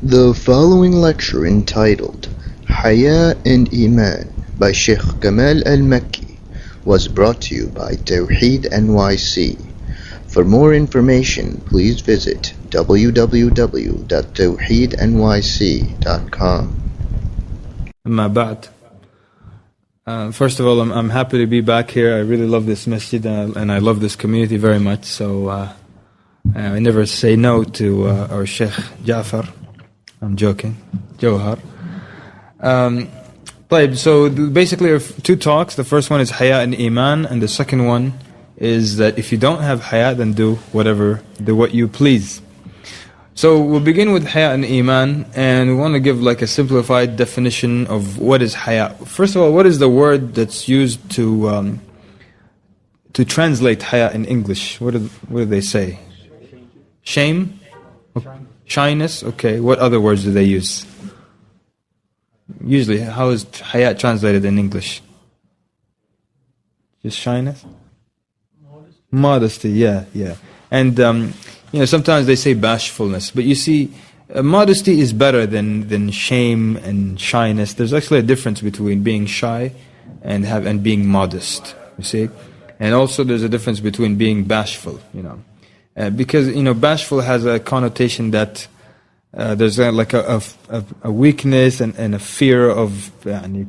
The following lecture entitled Hayaa and Imaan by Sheikh Kamal Al-Makki was brought to you by Tawheed NYC. For more information, please visit www.tawheednyc.com. Amma ba'd. First of all, I'm happy to be back here. I really love this masjid and I love this community very much. So I never say no to our Sheikh Jafar. I'm joking. Johar. So basically there are two talks. The first one is Hayaa and Imaan, and the second one is that if you don't have Hayaa, then do what you please. So we'll begin with Hayaa and Imaan, and we want to give like a simplified definition of what is Hayaa. First of all, what is the word that's used to translate Hayaa in English? What do they say? Shame? Shyness? Okay. What other words do they use? Usually, how is Hayaa translated in English? Just shyness? Modesty, yeah. And sometimes they say bashfulness, but you see, modesty is better than shame and shyness. There's actually a difference between being shy and being modest. You see, and also there's a difference between being bashful. Because bashful has a connotation that there's like a weakness and a fear of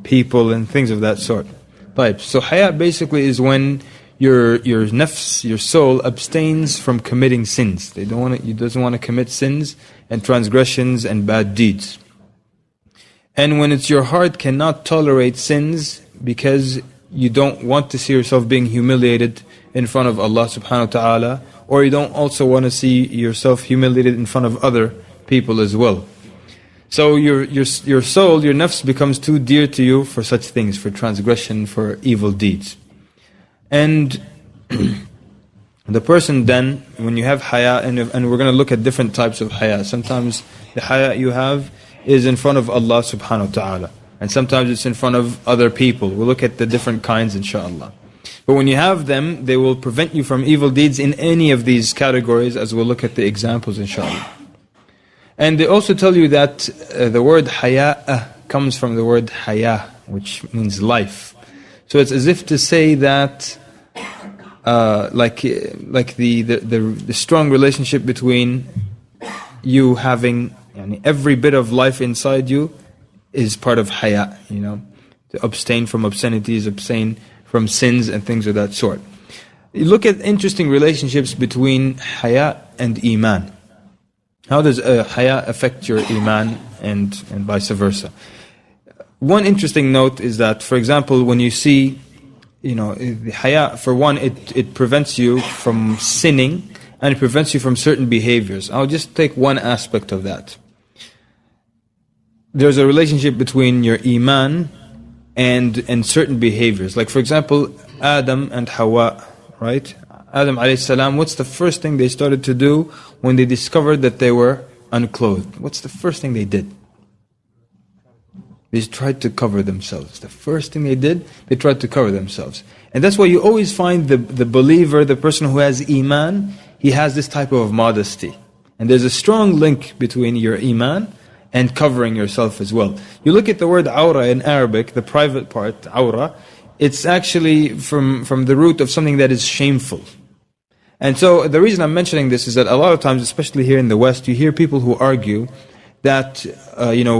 people and things of that sort. So Hayaa basically is when your nafs, your soul, abstains from committing sins. He doesn't want to commit sins and transgressions and bad deeds. And when it's your heart cannot tolerate sins because you don't want to see yourself being humiliated in front of Allah subhanahu wa ta'ala, or you don't also want to see yourself humiliated in front of other people as well. So your soul, your nafs becomes too dear to you for such things, for transgression, for evil deeds. And the person then, when you have Hayaa, and we're going to look at different types of Hayaa. Sometimes the Hayaa you have is in front of Allah subhanahu wa ta'ala, and sometimes it's in front of other people. We'll look at the different kinds inshaAllah. But when you have them, they will prevent you from evil deeds in any of these categories, as we'll look at the examples inshaAllah. And they also tell you that the word Hayaa comes from the word Hayaa, which means life. So it's as if to say that like the strong relationship between you having every bit of life inside you is part of Hayaa, to abstain from obscenities, abstain from sins and things of that sort. You look at interesting relationships between Hayaa and Imaan. How does Hayaa affect your Imaan and vice versa? One interesting note is that, for example, when you see, the Hayaa, for one, it prevents you from sinning and it prevents you from certain behaviors. I'll just take one aspect of that. There's a relationship between your Imaan and certain behaviors. Like, for example, Adam and Hawa, right? Adam alayhi salam, what's the first thing they started to do when they discovered that they were unclothed? What's the first thing they did? They tried to cover themselves. The first thing they did, they tried to cover themselves. And that's why you always find the believer, the person who has Imaan, he has this type of modesty. And there's a strong link between your Imaan and covering yourself as well. You look at the word awra in Arabic, the private part, awra, it's actually from the root of something that is shameful. And so the reason I'm mentioning this is that a lot of times, especially here in the West, you hear people who argue that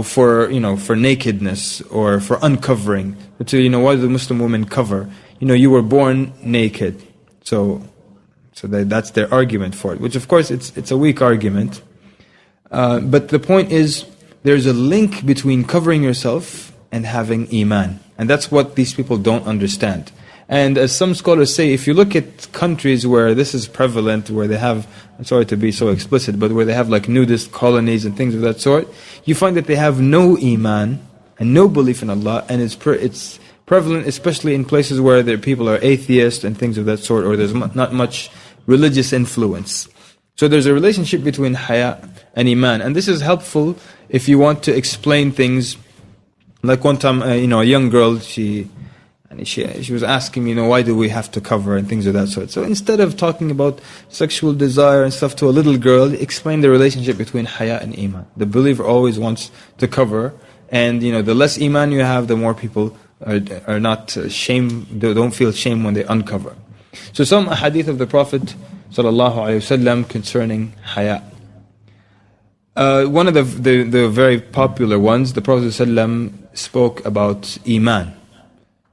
for nakedness or for uncovering, why does the Muslim woman cover? You were born naked, so that's their argument for it. Which of course it's a weak argument, but the point is there's a link between covering yourself and having Imaan, and that's what these people don't understand. And as some scholars say, if you look at countries where this is prevalent, where they have, I'm sorry to be so explicit, but where they have like nudist colonies and things of that sort, you find that they have no Imaan and no belief in Allah, and it's prevalent especially in places where people are atheists and things of that sort, or there's not much religious influence. So there's a relationship between Hayaa and Imaan, and this is helpful if you want to explain things. Like one time, a young girl, she And she was asking me, why do we have to cover and things of that sort. So instead of talking about sexual desire and stuff to a little girl, explain the relationship between Haya and Iman. The believer always wants to cover, and the less Iman you have, the more people are not they don't feel shame when they uncover. So some hadith of the Prophet ﷺ concerning Haya. One of the very popular ones, the Prophet ﷺ spoke about Iman.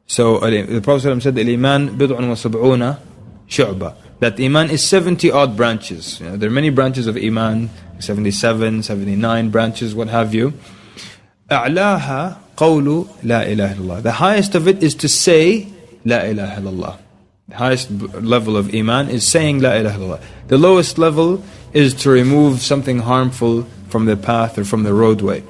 So the Prophet ﷺ said, Al-Iman bid'un wa sab'una shu'ba. That Iman is 70 odd branches. There are many branches of Iman, 77, 79 branches, what have you. أعلاها قول لا إله إلا الله. The highest of it is to say La ilaha illallah. The highest level of Iman is saying La ilaha illallah. The lowest level is to remove something harmful from the path or from the roadway.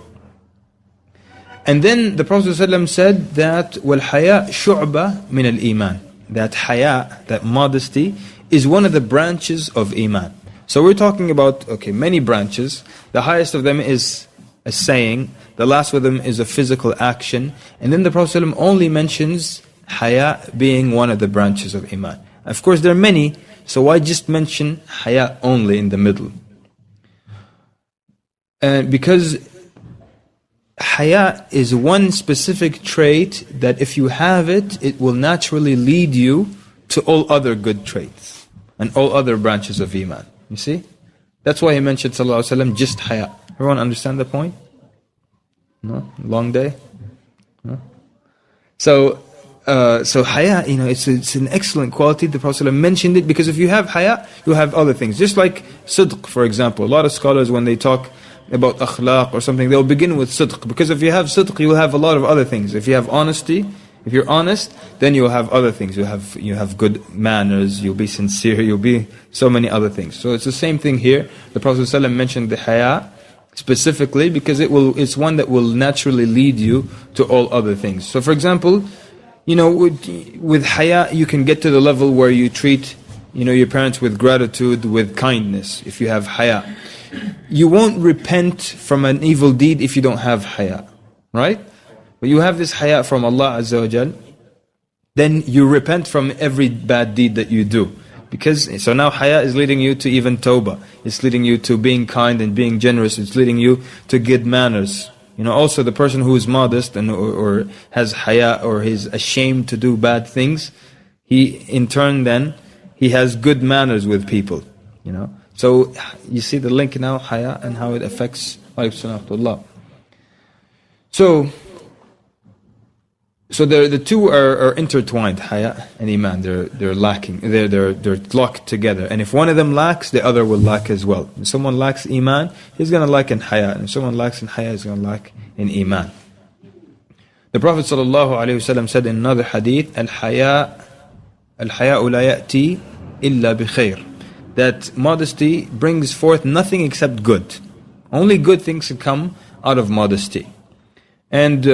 And then the Prophet ﷺ said that وَالْحَيَاء شُعْبَةٌ مِنَ الْإِيمَانِ. That haya, that modesty, is one of the branches of Iman. So we're talking about, many branches. The highest of them is a saying. The last of them is a physical action. And then the Prophet ﷺ only mentions haya being one of the branches of Iman. Of course there are many, so why just mention haya only in the middle? Because Haya is one specific trait that if you have it, it will naturally lead you to all other good traits and all other branches of Iman. You see? That's why he mentioned Sallallahu Alaihi Wasallam just Haya. Everyone understand the point? No? Long day? No? So Haya, it's an excellent quality. The Prophet ﷺ mentioned it because if you have Haya, you have other things. Just like Sidq, for example. A lot of scholars, when they talk about akhlaq or something, they'll begin with sidq, because if you have sidq, you will have a lot of other things. If you have honesty, if you're honest, then you'll have other things. You have good manners, you'll be sincere, you'll be so many other things. So it's the same thing here. The Prophet ﷺ mentioned the haya specifically because it's one that will naturally lead you to all other things. So for example, with haya you can get to the level where you treat your parents with gratitude, with kindness, if you have haya. You won't repent from an evil deed if you don't have haya, right? But you have this haya from Allah Azza wa Jal, then you repent from every bad deed that you do. So now haya is leading you to even tawbah. It's leading you to being kind and being generous. It's leading you to good manners. Also the person who is modest or has haya or is ashamed to do bad things, he in turn then, he has good manners with people, So you see the link now, haya, and how it affects Allah. So the two are intertwined, haya and iman. They're lacking. They're locked together. And if one of them lacks, the other will lack as well. If someone lacks iman, he's going to lack in haya. And if someone lacks in haya, he's going to lack in iman. The Prophet ﷺ said in another hadith, Al-Haya'u la ya'ti illa bi khair. That modesty brings forth nothing except good. Only good things can come out of modesty. And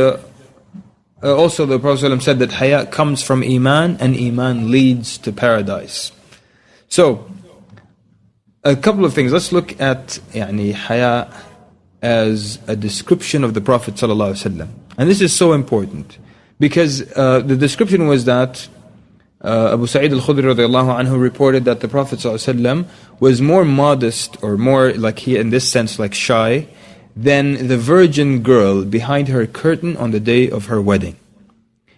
also the Prophet ﷺ said that haya comes from iman, and iman leads to paradise. So, a couple of things. Let's look at haya as a description of the Prophet ﷺ. And this is so important, because the description was that Abu Sa'id al-Khudri radiallahu anhu reported that the Prophet ﷺ was more modest, or more in this sense shy, than the virgin girl behind her curtain on the day of her wedding.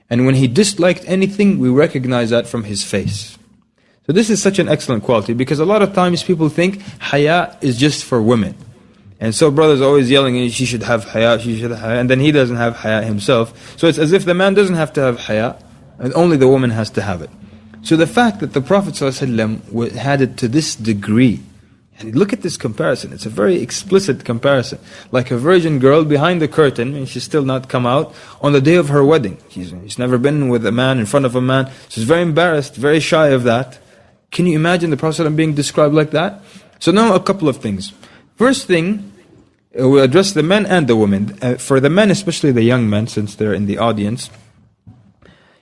And when he disliked anything, we recognize that from his face. So this is such an excellent quality, because a lot of times people think haya is just for women. And so brothers always yelling, she should have haya, and then he doesn't have haya himself. So it's as if the man doesn't have to have haya, and only the woman has to have it. So the fact that the Prophet ﷺ had it to this degree, and look at this comparison, it's a very explicit comparison. Like a virgin girl behind the curtain, and she's still not come out, on the day of her wedding. She's never been with a man, in front of a man. She's very embarrassed, very shy of that. Can you imagine the Prophet ﷺ being described like that? So now a couple of things. First thing, we'll address the men and the women. For the men, especially the young men, since they're in the audience,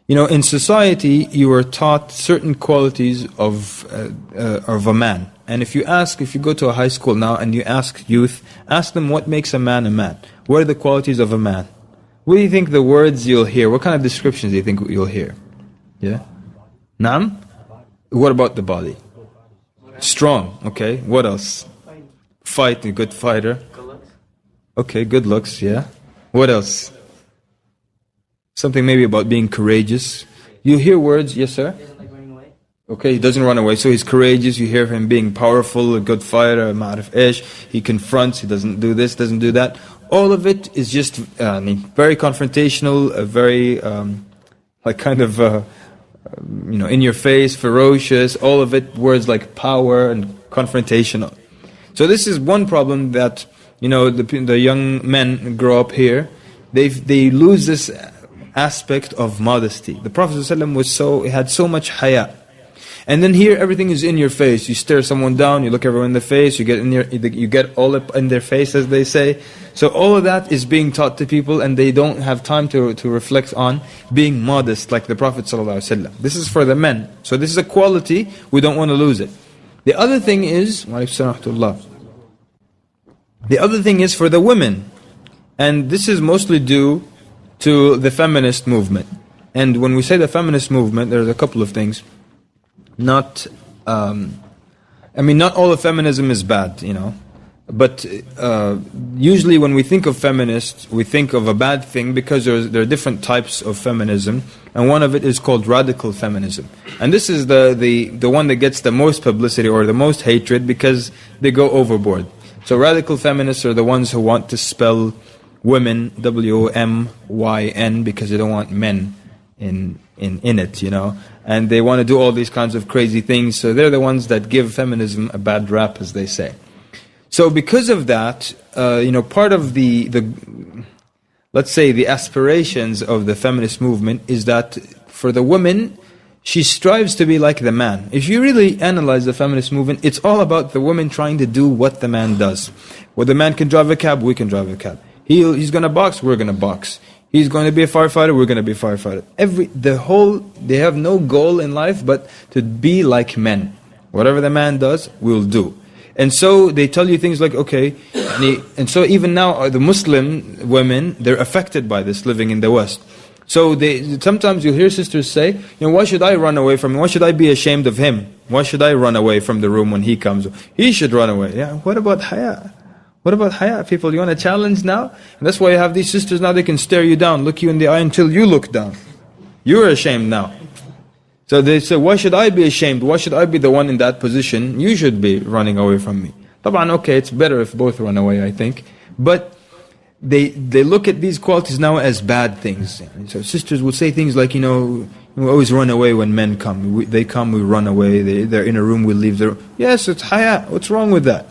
in society, you are taught certain qualities of a man. And if you go to a high school now and you ask youth, ask them what makes a man a man. What are the qualities of a man? What do you think the words you'll hear? What kind of descriptions do you think you'll hear? Yeah. Naam? What about the body? Strong. Okay. What else? Fight, a good fighter. Okay, good looks, yeah. What else? Something maybe about being courageous. You hear words, yes sir? Okay, he doesn't run away, so he's courageous. You hear him being powerful, a good fighter, ma'arif ish. He confronts, he doesn't do this, doesn't do that. All of it is just very confrontational, very in your face, ferocious. All of it, words like power and confrontational. So this is one problem that the young men grow up here. They lose this aspect of modesty. The Prophet ﷺ had so much haya. And then here everything is in your face. You stare someone down, you look everyone in the face, you get all up in their face, as they say. So all of that is being taught to people, and they don't have time to reflect on being modest like the Prophet ﷺ. This is for the men. So this is a quality, we don't want to lose it. The other thing is, the other thing is for the women. And this is mostly due to the feminist movement. And when we say the feminist movement, there's a couple of things. Not all of feminism is bad, but usually when we think of feminists, we think of a bad thing because there are different types of feminism, and one of it is called radical feminism. And this is the one that gets the most publicity or the most hatred because they go overboard. So radical feminists are the ones who want to spell women W-O-M-Y-N because they don't want men in it, and they want to do all these kinds of crazy things. So they're the ones that give feminism a bad rap, as they say. So because of that, part of the let's say the aspirations of the feminist movement is that for the woman, she strives to be like the man. If you really analyze the feminist movement, it's all about the woman trying to do what the man does. Well, the man can drive a cab, we can drive a cab. He's going to box, we're going to box. He's going to be a firefighter, we're going to be a firefighter. They have no goal in life but to be like men. Whatever the man does, we'll do. And so they tell you things like, okay, and so even now the Muslim women, they're affected by this living in the West. So sometimes you'll hear sisters say, why should I run away from him? Why should I be ashamed of him? Why should I run away from the room when he comes? He should run away. Yeah. What about haya? What about haya, people? You want a challenge now? And that's why you have these sisters now, they can stare you down, look you in the eye until you look down. You're ashamed now. So they say, why should I be ashamed? Why should I be the one in that position? You should be running away from me. Taban, okay, it's better if both run away, I think. But they look at these qualities now as bad things. So sisters will say things like, we always run away when men come. They come, we run away. They're in a room, we leave the room. Yes, it's haya. What's wrong with that?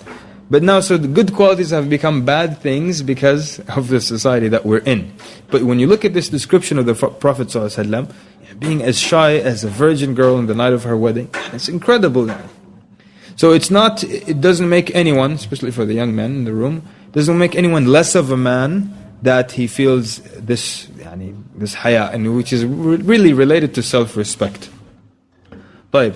But now, so the good qualities have become bad things because of the society that we're in. But when you look at this description of the Prophet ﷺ, being as shy as a virgin girl on the night of her wedding, it's incredible. So it doesn't make anyone, especially for the young men in the room, doesn't make anyone less of a man that he feels this haya, and which is really related to self-respect. طيب.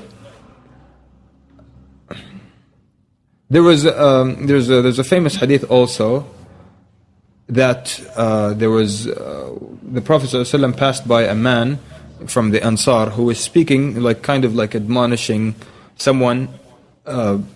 There's a famous hadith also that the Prophet ﷺ passed by a man from the Ansar who was speaking kind of admonishing someone,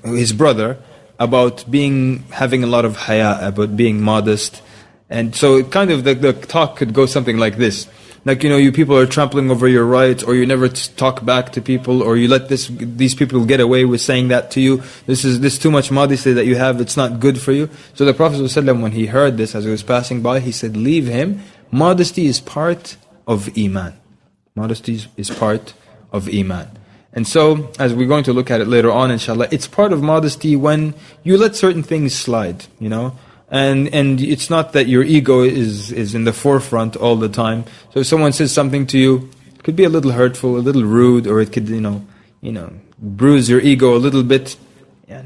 his brother, about having a lot of haya, about being modest. And so kind of the talk could go something like this. You people are trampling over your rights, or you never talk back to people, or you let these people get away with saying that to you. This is too much modesty that you have, it's not good for you. So the Prophet ﷺ, when he heard this as he was passing by, he said, leave him. Modesty is part of Iman. Modesty is part of Iman. And so, as we're going to look at it later on, inshallah, it's part of modesty when you let certain things slide, And it's not that your ego is in the forefront all the time. So if someone says something to you, it could be a little hurtful, a little rude, or it could, bruise your ego a little bit.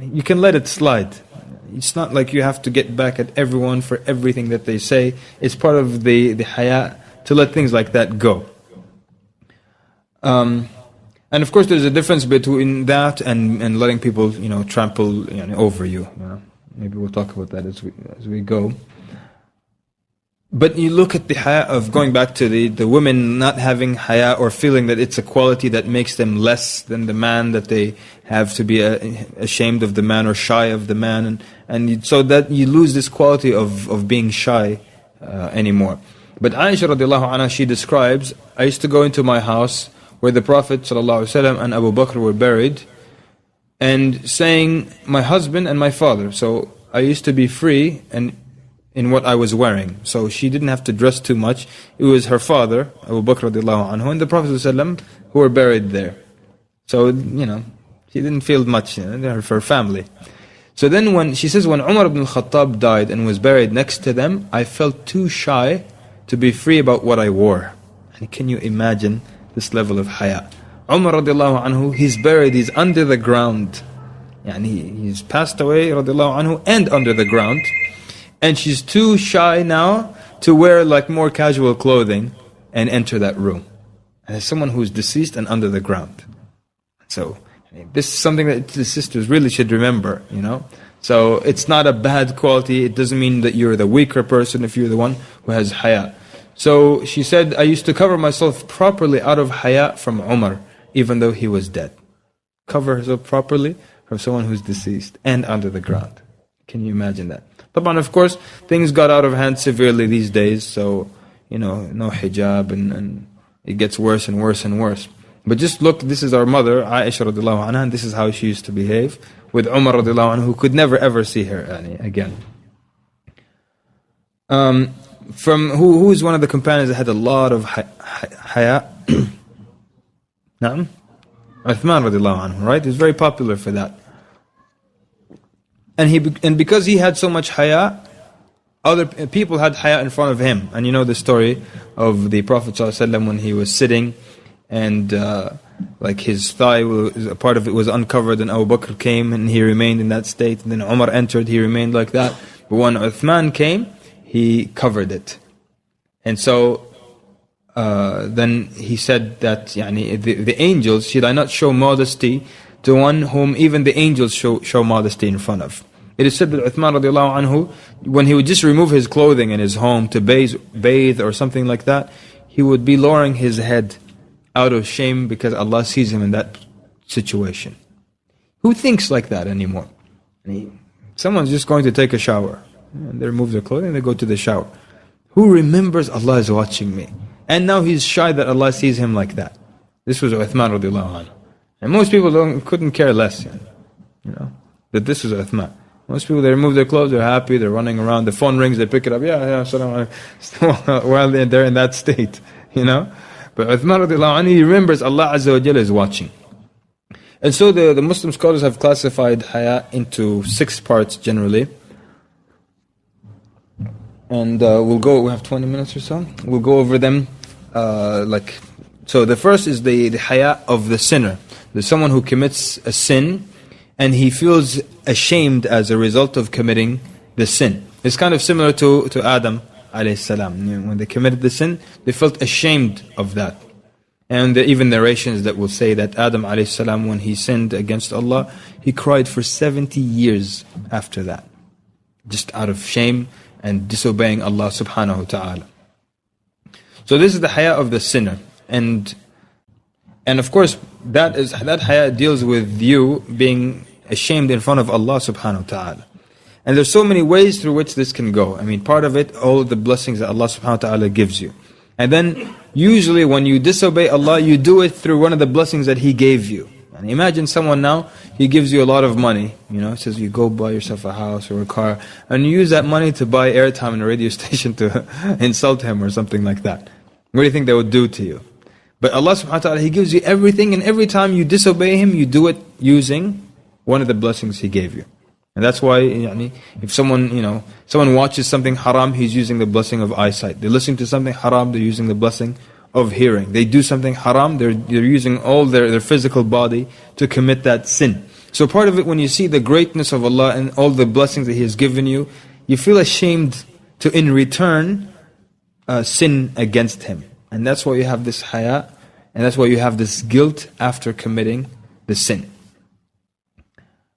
You can let it slide. It's not like you have to get back at everyone for everything that they say. It's part of the haya to let things like that go. And of course, there's a difference between that and letting people, trample over you. Maybe we'll talk about that as we go. But you look at the haya of, going back to the women not having haya, or feeling that it's a quality that makes them less than the man, that they have to be ashamed of the man or shy of the man, and so that you lose this quality of being shy anymore. But Aisha radiallahu anha, she describes, I used to go into my house where the Prophet ﷺ and Abu Bakr were buried, and saying, my husband and my father. So I used to be free and in what I was wearing. So she didn't have to dress too much. It was her father, Abu Bakr radiallahu anhu, and the Prophet ﷺ who were buried there. So, she didn't feel much for her family. So then when she says, when Umar ibn al-Khattab died and was buried next to them, I felt too shy to be free about what I wore. And can you imagine this level of haya? Umar radiallahu anhu, he's buried, he's under the ground. He's passed away radiallahu anhu and under the ground. And she's too shy now to wear like more casual clothing and enter that room. And as someone who's deceased and under the ground. So this is something that the sisters really should remember, So it's not a bad quality. It doesn't mean that you're the weaker person if you're the one who has haya. So she said, I used to cover myself properly out of haya from Umar, even though he was dead. Cover herself properly from someone who's deceased and under the ground. Can you imagine that? But of course, things got out of hand severely these days, so, no hijab, and it gets worse and worse and worse. But just look, this is our mother, Aisha radiallahu anha, and this is how she used to behave with Umar radiallahu anhu, who could never ever see her again. From who is one of the companions that had a lot of haya? Na'am? Uthman radiallahu anhu, right? He's very popular for that. And because he had so much haya, other people had haya in front of him. And you know the story of the Prophet ﷺ when he was sitting, and like his thigh, a part of it was uncovered, and Abu Bakr came and he remained in that state. And then Umar entered, he remained like that. But when Uthman came, he covered it. And so then he said that the angels, should I not show modesty to one whom even the angels show modesty in front of? It is said that Uthman radiallahu anhu, when he would just remove his clothing in his home to bathe or something like that, he would be lowering his head out of shame because Allah sees him in that situation. Who thinks like that anymore? Someone's just going to take a shower, and they remove their clothing and they go to the shower. Who remembers Allah is watching me? And now he's shy that Allah sees him like that. This was Uthman radiallahu anhu. And most people couldn't care less, that this was Uthman. Most people, they remove their clothes, they're happy, they're running around, the phone rings, they pick it up, salam alaikum, while they're in that state, But Uthman radiallahu anhu, he remembers Allah Azza wa Jalla is watching. And so the Muslim scholars have classified haya into 6 parts generally. And we have 20 minutes or so. We'll go over them. So the first is the haya of the sinner. There's someone who commits a sin and he feels ashamed as a result of committing the sin. It's kind of similar to Adam alayhi salam. When they committed the sin, they felt ashamed of that. And there are even narrations that will say that Adam alayhi salam, when he sinned against Allah, he cried for 70 years after that, just out of shame and disobeying Allah subhanahu wa ta'ala. So this is the haya of the sinner. And of course, that haya deals with you being ashamed in front of Allah subhanahu wa ta'ala. And there's so many ways through which this can go. Part of it, all the blessings that Allah subhanahu wa ta'ala gives you. And then, usually when you disobey Allah, you do it through one of the blessings that He gave you. And imagine someone now, he gives you a lot of money, says you go buy yourself a house or a car, and you use that money to buy airtime in a radio station to insult him or something like that. What do you think that would do to you? But Allah subhanahu wa ta'ala, He gives you everything, and every time you disobey Him, you do it using one of the blessings He gave you. And that's why, if someone watches something haram, he's using the blessing of eyesight. They listen to something haram, they're using the blessing of hearing. They do something haram, they're using all their physical body to commit that sin. So part of it, when you see the greatness of Allah and all the blessings that He has given you, you feel ashamed to, in return, sin against Him. And that's why you have this haya, and that's why you have this guilt after committing the sin.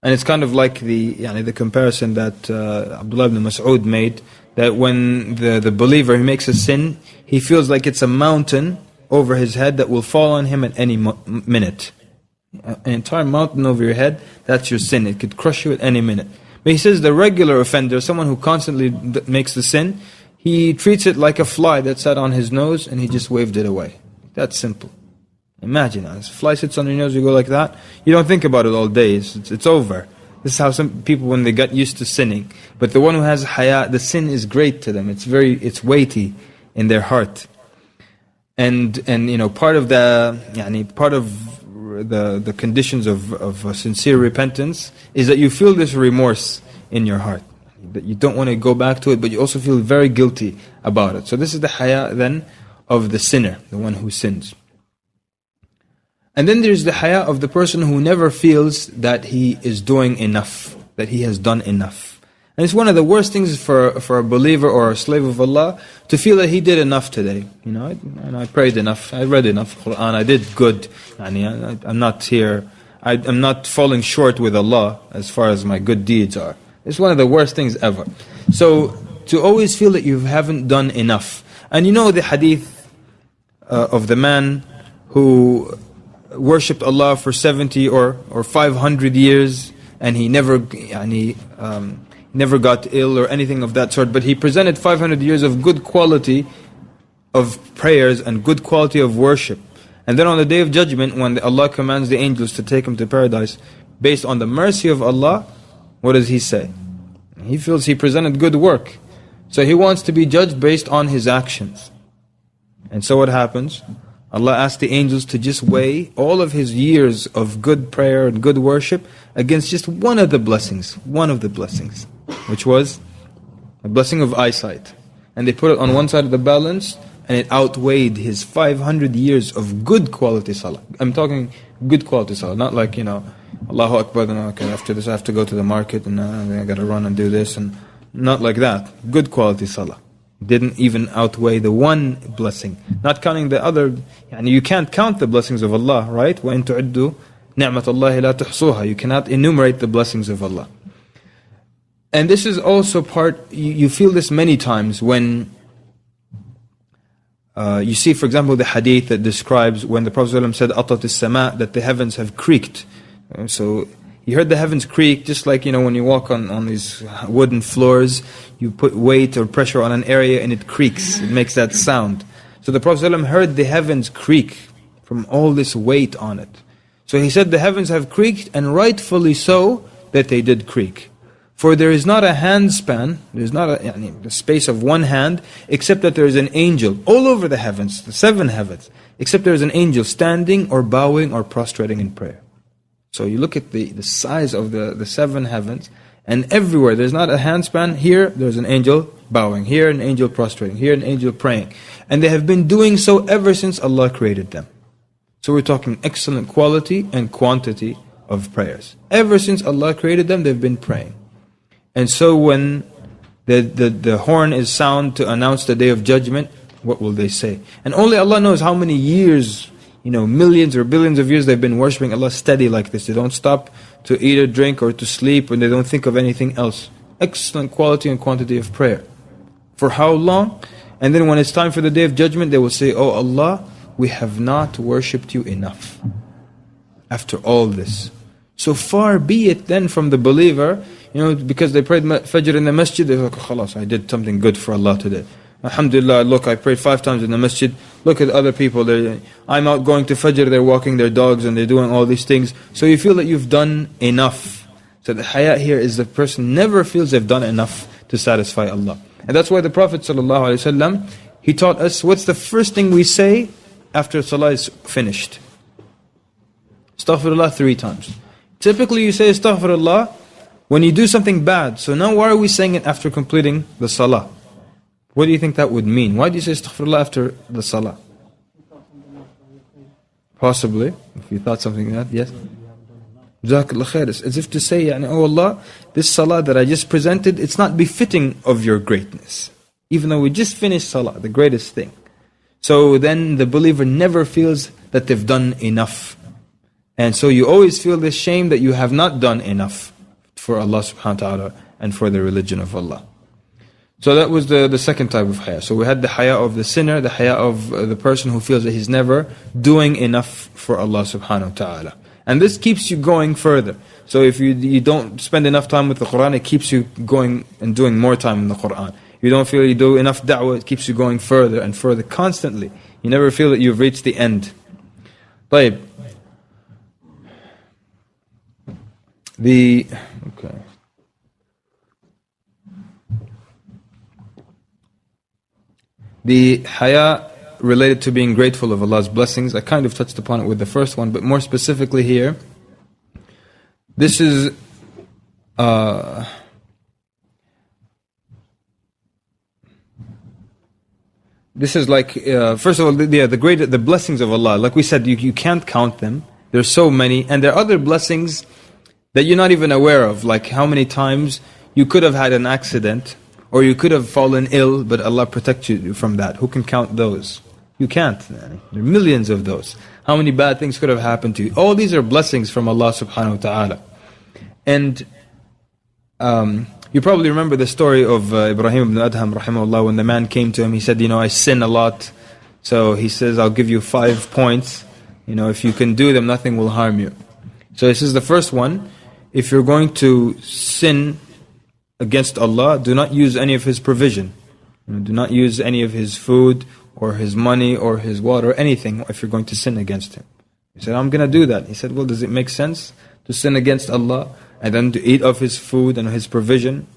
And it's kind of like the comparison that Abdullah ibn Mas'ud made that when the believer, he makes a sin, he feels like it's a mountain over his head that will fall on him at any minute. An entire mountain over your head, that's your sin. It could crush you at any minute. But he says the regular offender, someone who constantly makes the sin, he treats it like a fly that sat on his nose and he just waved it away. That's simple. Imagine, a fly sits on your nose, you go like that, you don't think about it all day, it's over. This is how some people, when they get used to sinning. But the one who has haya, the sin is great to them. It's weighty in their heart. And part of the conditions of sincere repentance is that you feel this remorse in your heart, that you don't want to go back to it, but you also feel very guilty about it. So this is the haya then of the sinner, the one who sins. And then there's the haya of the person who never feels that he is doing enough, that he has done enough. And it's one of the worst things for a believer or a slave of Allah to feel that he did enough today. I prayed enough, I read enough Quran, I did good. I'm not here, I'm not falling short with Allah as far as my good deeds are. It's one of the worst things ever. So to always feel that you haven't done enough. And the hadith of the man who worshipped Allah for 70 or 500 years and he never got ill or anything of that sort, but he presented 500 years of good quality of prayers and good quality of worship. And then on the Day of Judgment, when Allah commands the angels to take him to paradise, based on the mercy of Allah, what does he say? He feels he presented good work, so he wants to be judged based on his actions. And so what happens? Allah asks the angels to just weigh all of his years of good prayer and good worship against just one of the blessings, which was a blessing of eyesight. And they put it on one side of the balance, and it outweighed his 500 years of good quality salah. I'm talking good quality salah, not like, Allahu Akbar, then okay, after this I have to go to the market and I got to run and do this, and not like that. Good quality salah. Didn't even outweigh the one blessing. Not counting the other, you can't count the blessings of Allah, right? وَإِن تُعِدُّوا نِعْمَةَ اللَّهِ لَا تُحْصُوهَا. You cannot enumerate the blessings of Allah. And this is also part, you feel this many times when you see, for example, the hadith that describes when the Prophet ﷺ said, أَطَتِ السَّمَاء, that the heavens have creaked. So he heard the heavens creak, just like when you walk on these wooden floors, you put weight or pressure on an area and it creaks, it makes that sound. So the Prophet ﷺ heard the heavens creak from all this weight on it. So he said the heavens have creaked, and rightfully so that they did creak. For there is not a handspan, there is not the space of one hand, except that there is an angel all over the heavens, the 7 heavens, except there is an angel standing or bowing or prostrating in prayer. So you look at the size of the 7 heavens, and everywhere there's not a handspan. Here there's an angel bowing, here an angel prostrating, here an angel praying. And they have been doing so ever since Allah created them. So we're talking excellent quality and quantity of prayers. Ever since Allah created them, they've been praying. And so when the horn is sound to announce the Day of Judgment, what will they say? And only Allah knows how many years, millions or billions of years they've been worshipping Allah steady like this. They don't stop to eat or drink or to sleep, and they don't think of anything else. Excellent quality and quantity of prayer. For how long? And then when it's time for the Day of Judgment, they will say, "Oh Allah, we have not worshipped you enough after all this." So far be it then from the believer, because they prayed Fajr in the masjid, they're like, "Khalas, I did something good for Allah today. Alhamdulillah, look, I prayed 5 times in the masjid. Look at other people, I'm out going to Fajr, they're walking their dogs and they're doing all these things." So you feel that you've done enough. So the haya here is the person never feels they've done enough to satisfy Allah. And that's why the Prophet ﷺ, he taught us, what's the first thing we say after salah is finished? Astaghfirullah 3 times. Typically you say astaghfirullah when you do something bad. So now why are we saying it after completing the salah? What do you think that would mean? Why do you say astaghfirullah after the salah? Possibly, if you thought something like that, yes? Jazakallah khair. It's as if to say, oh Allah, this salah that I just presented, it's not befitting of your greatness. Even though we just finished salah, the greatest thing. So then the believer never feels that they've done enough. And so you always feel this shame that you have not done enough for Allah subhanahu wa ta'ala and for the religion of Allah. So that was the second type of haya. So we had the haya of the sinner, the haya of the person who feels that he's never doing enough for Allah subhanahu wa ta'ala. And this keeps you going further. So if you don't spend enough time with the Quran, it keeps you going and doing more time in the Quran. You don't feel you do enough da'wah, it keeps you going further and further constantly. You never feel that you've reached the end. طيب. Okay. The haya related to being grateful of Allah's blessings, I kind of touched upon it with the first one, but more specifically here, this is like, first of all, the blessings of Allah. Like we said, you can't count them. There's so many, and there are other blessings that you're not even aware of. Like how many times you could have had an accident, or you could have fallen ill, but Allah protects you from that. Who can count those? You can't. There are millions of those. How many bad things could have happened to you? All these are blessings from Allah subhanahu wa ta'ala. And you probably remember the story of Ibrahim ibn Adham rahimahullah, when the man came to him. He said, I sin a lot. So he says, I'll give you 5 points. If you can do them, nothing will harm you. So this is the first one. If you're going to sin against Allah, do not use any of His provision. Do not use any of His food or His money or His water or anything if you're going to sin against Him. He said, I'm going to do that. He said, well, does it make sense to sin against Allah and then to eat of His food and His provision?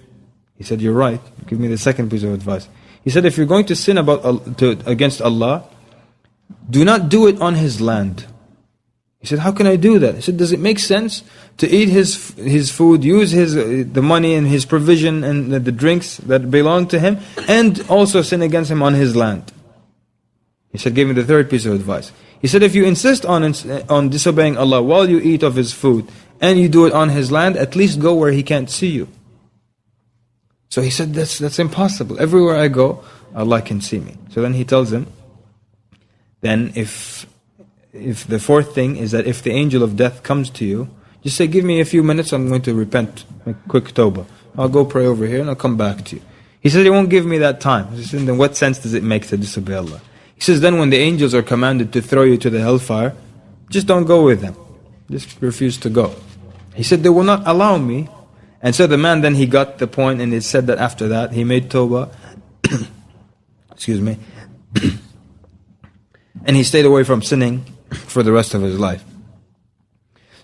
He said, you're right. Give me the second piece of advice. He said, if you're going to sin against Allah, do not do it on His land. He said, how can I do that? He said, does it make sense to eat his food, use the money and His provision and the drinks that belong to Him, and also sin against Him on His land? He said, give me the third piece of advice. He said, if you insist on disobeying Allah while you eat of His food, and you do it on His land, at least go where He can't see you. So he said, that's impossible. Everywhere I go, Allah can see me. So then he tells him, then if the fourth thing is that if the angel of death comes to you, just say, give me a few minutes, I'm going to repent, make quick tawbah. I'll go pray over here and I'll come back to you. He said, he won't give me that time. He said, then what sense does it make to disobey Allah? He says, then when the angels are commanded to throw you to the hellfire, just don't go with them. Just refuse to go. He said, they will not allow me. And so the man, then he got the point, and it said that after that, he made tawbah. Excuse me. And he stayed away from sinning for the rest of his life.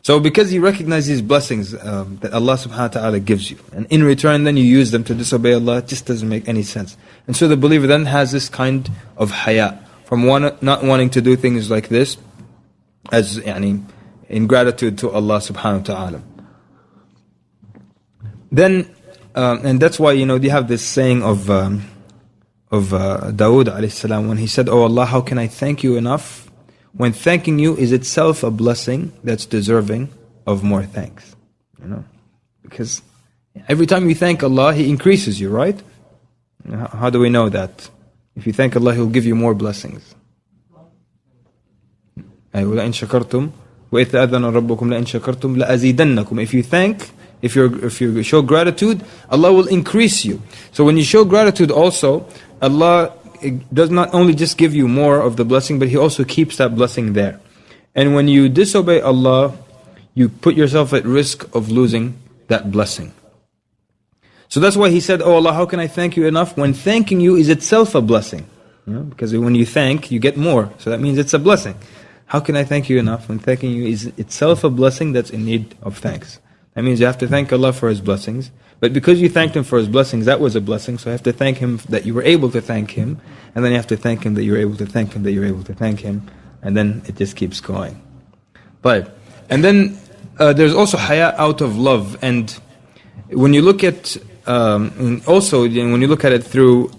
So because he recognized these blessings that Allah subhanahu wa ta'ala gives you, and in return then you use them to disobey Allah, it just doesn't make any sense. And so the believer then has this kind of haya, from not wanting to do things like this, as in gratitude to Allah subhanahu wa ta'ala. Then, and that's why, you have this saying of Dawood alayhi salam, when he said, oh Allah, how can I thank you enough, when thanking you is itself a blessing that's deserving of more thanks. Because every time you thank Allah, He increases you, right? How do we know that? If you thank Allah, He'll give you more blessings. وَلَئِن شَكَرْتُمْ وَإِذْ تَأَذَّنَ رَبُّكُمْ لَئِن شَكَرْتُمْ لَأَزِيدَنَّكُمْ. If you show gratitude, Allah will increase you. So when you show gratitude also, Allah does not only just give you more of the blessing, but He also keeps that blessing there. And when you disobey Allah, you put yourself at risk of losing that blessing. So that's why he said, oh Allah, how can I thank you enough, when thanking you is itself a blessing? Because when you thank, you get more. So that means it's a blessing. How can I thank you enough, when thanking you is itself a blessing that's in need of thanks? That means you have to thank Allah for His blessings. But because you thanked Him for His blessings, that was a blessing. So you have to thank Him that you were able to thank Him. And then you have to thank Him that you were able to thank Him, that you were able to thank Him. And then it just keeps going. But, and then there's also haya out of love. And when you look at, also when you look at it through,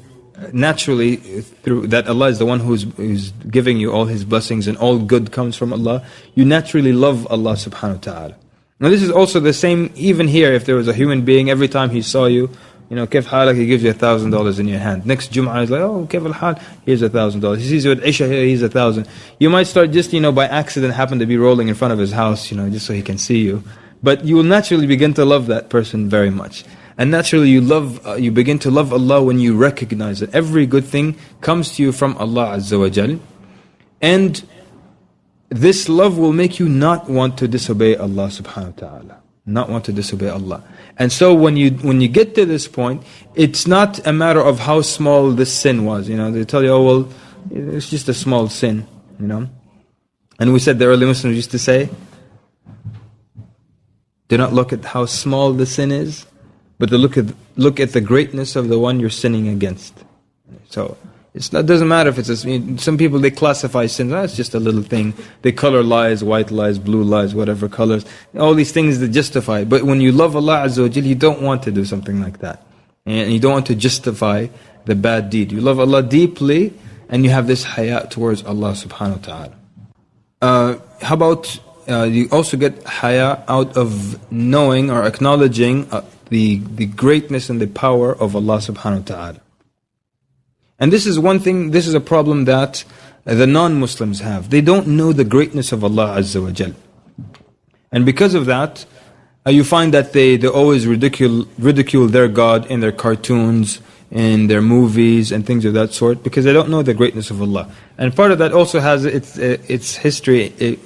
naturally, through that Allah is the one who's giving you all His blessings and all good comes from Allah, you naturally love Allah subhanahu wa ta'ala. Now this is also the same, even here, if there was a human being, every time he saw you, كيف حالك, he gives you $1,000 in your hand. Next Jum'ah he's like, oh, كيف الحال, here's $1,000. He sees you at Isha here, he's 1,000. You might start just, by accident happen to be rolling in front of his house, just so he can see you. But you will naturally begin to love that person very much. And naturally you begin to love Allah when you recognize that every good thing comes to you from Allah Azza wa Jal. And this love will make you not want to disobey Allah subhanahu wa ta'ala. Not want to disobey Allah. And so when you get to this point, it's not a matter of how small this sin was. They tell you, oh well, it's just a small sin, And we said the early Muslims used to say, do not look at how small the sin is, but to look at the greatness of the one you're sinning against. So it doesn't matter if it's some people they classify sins. It's just a little thing. They color lies, white lies, blue lies, whatever colors. All these things that justify. But when you love Allah Azza wa Jal, you don't want to do something like that, and you don't want to justify the bad deed. You love Allah deeply, and you have this haya towards Allah subhanahu wa ta'ala. How about you also get haya out of knowing or acknowledging the greatness and the power of Allah subhanahu wa ta'ala. And this is one thing, this is a problem that the non-Muslims have. They don't know the greatness of Allah Azza wa Jal. And because of that, you find that they always ridicule their God in their cartoons, in their movies and things of that sort, because they don't know the greatness of Allah. And part of that also has its history,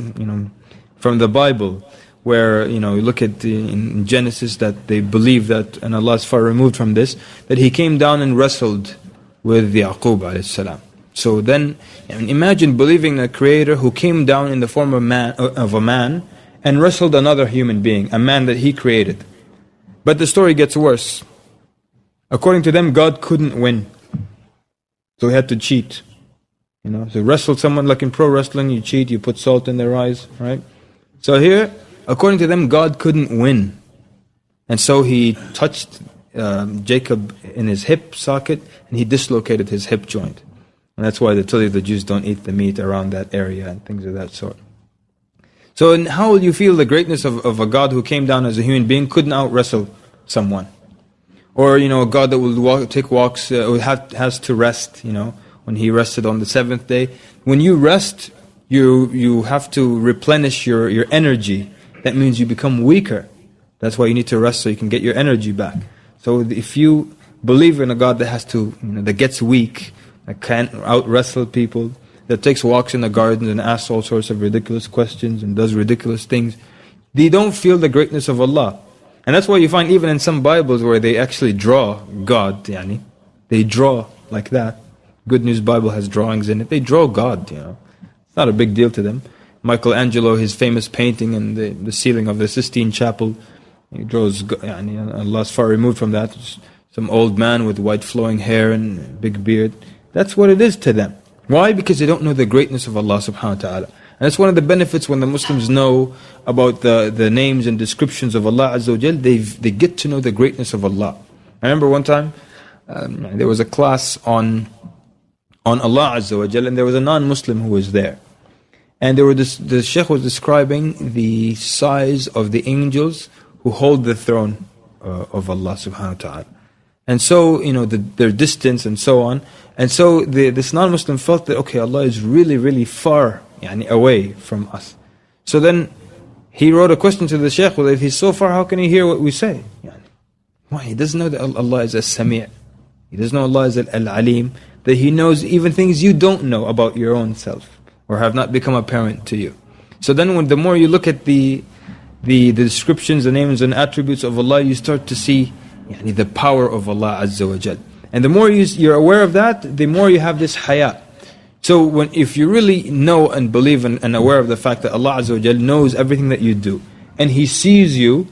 from the Bible, where you look at in Genesis that they believe that, and Allah is far removed from this, that He came down and wrestled with Yaqub alayhi salam. So then, imagine believing a Creator who came down in the form of a man and wrestled another human being, a man that He created. But the story gets worse. According to them, God couldn't win, so He had to cheat. So wrestle someone like in pro wrestling, you cheat, you put salt in their eyes, right? So here, according to them, God couldn't win, and so He touched Jacob in his hip socket, and He dislocated his hip joint. And that's why they tell you the Jews don't eat the meat around that area and things of that sort. So how will you feel the greatness of a God who came down as a human being, couldn't out wrestle someone? Or a God that will take walks, has to rest, when He rested on the seventh day. When you rest, you have to replenish your energy. That means you become weaker. That's why you need to rest, so you can get your energy back. So if you believe in a God that has to, that gets weak, that can't out wrestle people, that takes walks in the gardens and asks all sorts of ridiculous questions and does ridiculous things, they don't feel the greatness of Allah. And that's why you find even in some Bibles where they actually draw God, they draw like that. Good News Bible has drawings in it. They draw God, It's not a big deal to them. Michelangelo, his famous painting in the ceiling of the Sistine Chapel, he draws, Allah's far removed from that. Some old man with white flowing hair and big beard. That's what it is to them. Why? Because they don't know the greatness of Allah subhanahu wa ta'ala. And that's one of the benefits when the Muslims know about the names and descriptions of Allah Azza wa Jal, they get to know the greatness of Allah. I remember one time, there was a class on Allah Azza wa Jal, and there was a non-Muslim who was there. And the Shaykh was describing the size of the angels who hold the throne of Allah subhanahu wa ta'ala. And so, their distance and so on. And so this non-Muslim felt that, okay, Allah is really, really far away from us. So then he wrote a question to the Shaykh, well, if He's so far, how can He hear what we say? Why? He doesn't know that Allah is as-Sami'. He doesn't know Allah is al-Alim, that He knows even things you don't know about your own self, or have not become apparent to you. So then the more you look at the descriptions, the names and attributes of Allah, you start to see the power of Allah Azza wa Jal. And the more you're aware of that, the more you have this haya. So if you really know and believe and aware of the fact that Allah Azza wa Jal knows everything that you do, and He sees you,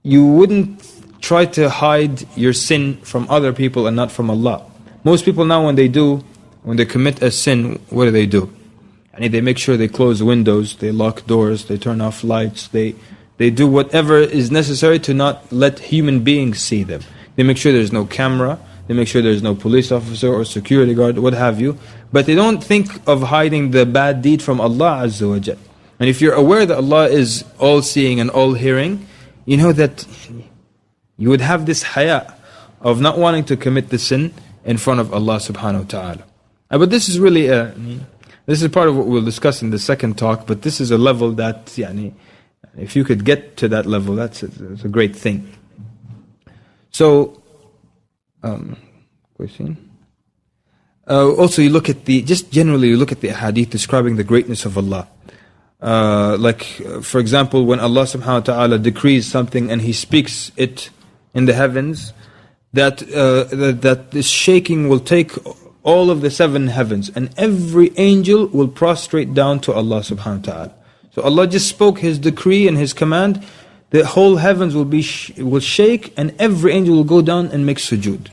you wouldn't try to hide your sin from other people and not from Allah. Most people now when they commit a sin, what do? They make sure they close windows, they lock doors, they turn off lights, they do whatever is necessary to not let human beings see them. They make sure there's no camera, they make sure there's no police officer or security guard, what have you. But they don't think of hiding the bad deed from Allah Azza wa Jal. And if you're aware that Allah is all-seeing and all-hearing, you know that you would have this haya of not wanting to commit the sin in front of Allah subhanahu wa ta'ala. But this is really this is part of what we'll discuss in the second talk, but this is a level that, if you could get to that level, it's a great thing. So, question. Also, you look at just generally, you look at the hadith describing the greatness of Allah. For example, when Allah subhanahu wa ta'ala decrees something and He speaks it in the heavens, that this shaking will take all of the 7 heavens, and every angel will prostrate down to Allah subhanahu wa ta'ala. So Allah just spoke His decree and His command, the whole heavens will shake, and every angel will go down and make sujood.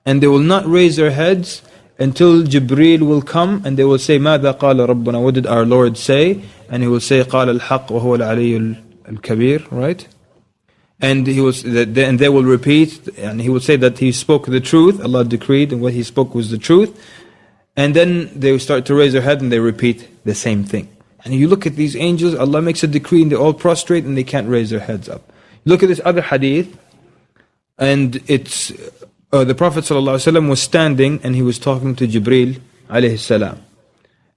And they will not raise their heads until Jibreel will come, and they will say, ماذا قال ربنا, what did our Lord say? And He will say, قال الحق وهو العلي الكبير, right? And they will repeat, and He will say that He spoke the truth, Allah decreed, and what He spoke was the truth. And then they will start to raise their head and they repeat the same thing. And you look at these angels, Allah makes a decree and they all prostrate and they can't raise their heads up. Look at this other hadith, and it's the Prophet ﷺ was standing and he was talking to Jibreel alayhi salam.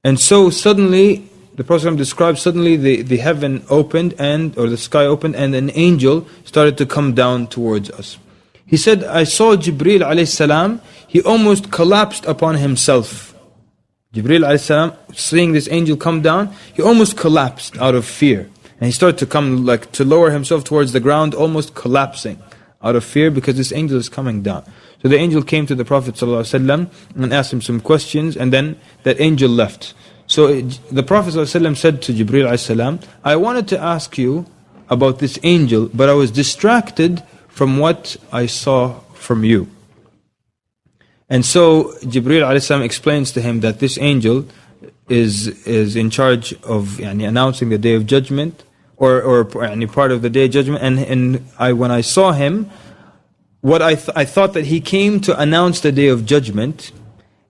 And so suddenly, the Prophet ﷺ described, suddenly the heaven opened, or the sky opened, and an angel started to come down towards us. He said, I saw Jibreel alayhi salam, he almost collapsed upon himself. Jibreel alayhi salam, seeing this angel come down, he almost collapsed out of fear. And he started to come, to lower himself towards the ground, almost collapsing out of fear because this angel is coming down. So the angel came to the Prophet ﷺ and asked him some questions, and then that angel left. So the Prophet ﷺ said to Jibreel alayhi salam, I wanted to ask you about this angel, but I was distracted from what I saw from you. And so Jibreel alayhi salam explains to him that this angel is in charge of announcing the Day of Judgment, or part of the Day of Judgment. And when I saw him, what I thought that he came to announce the Day of Judgment,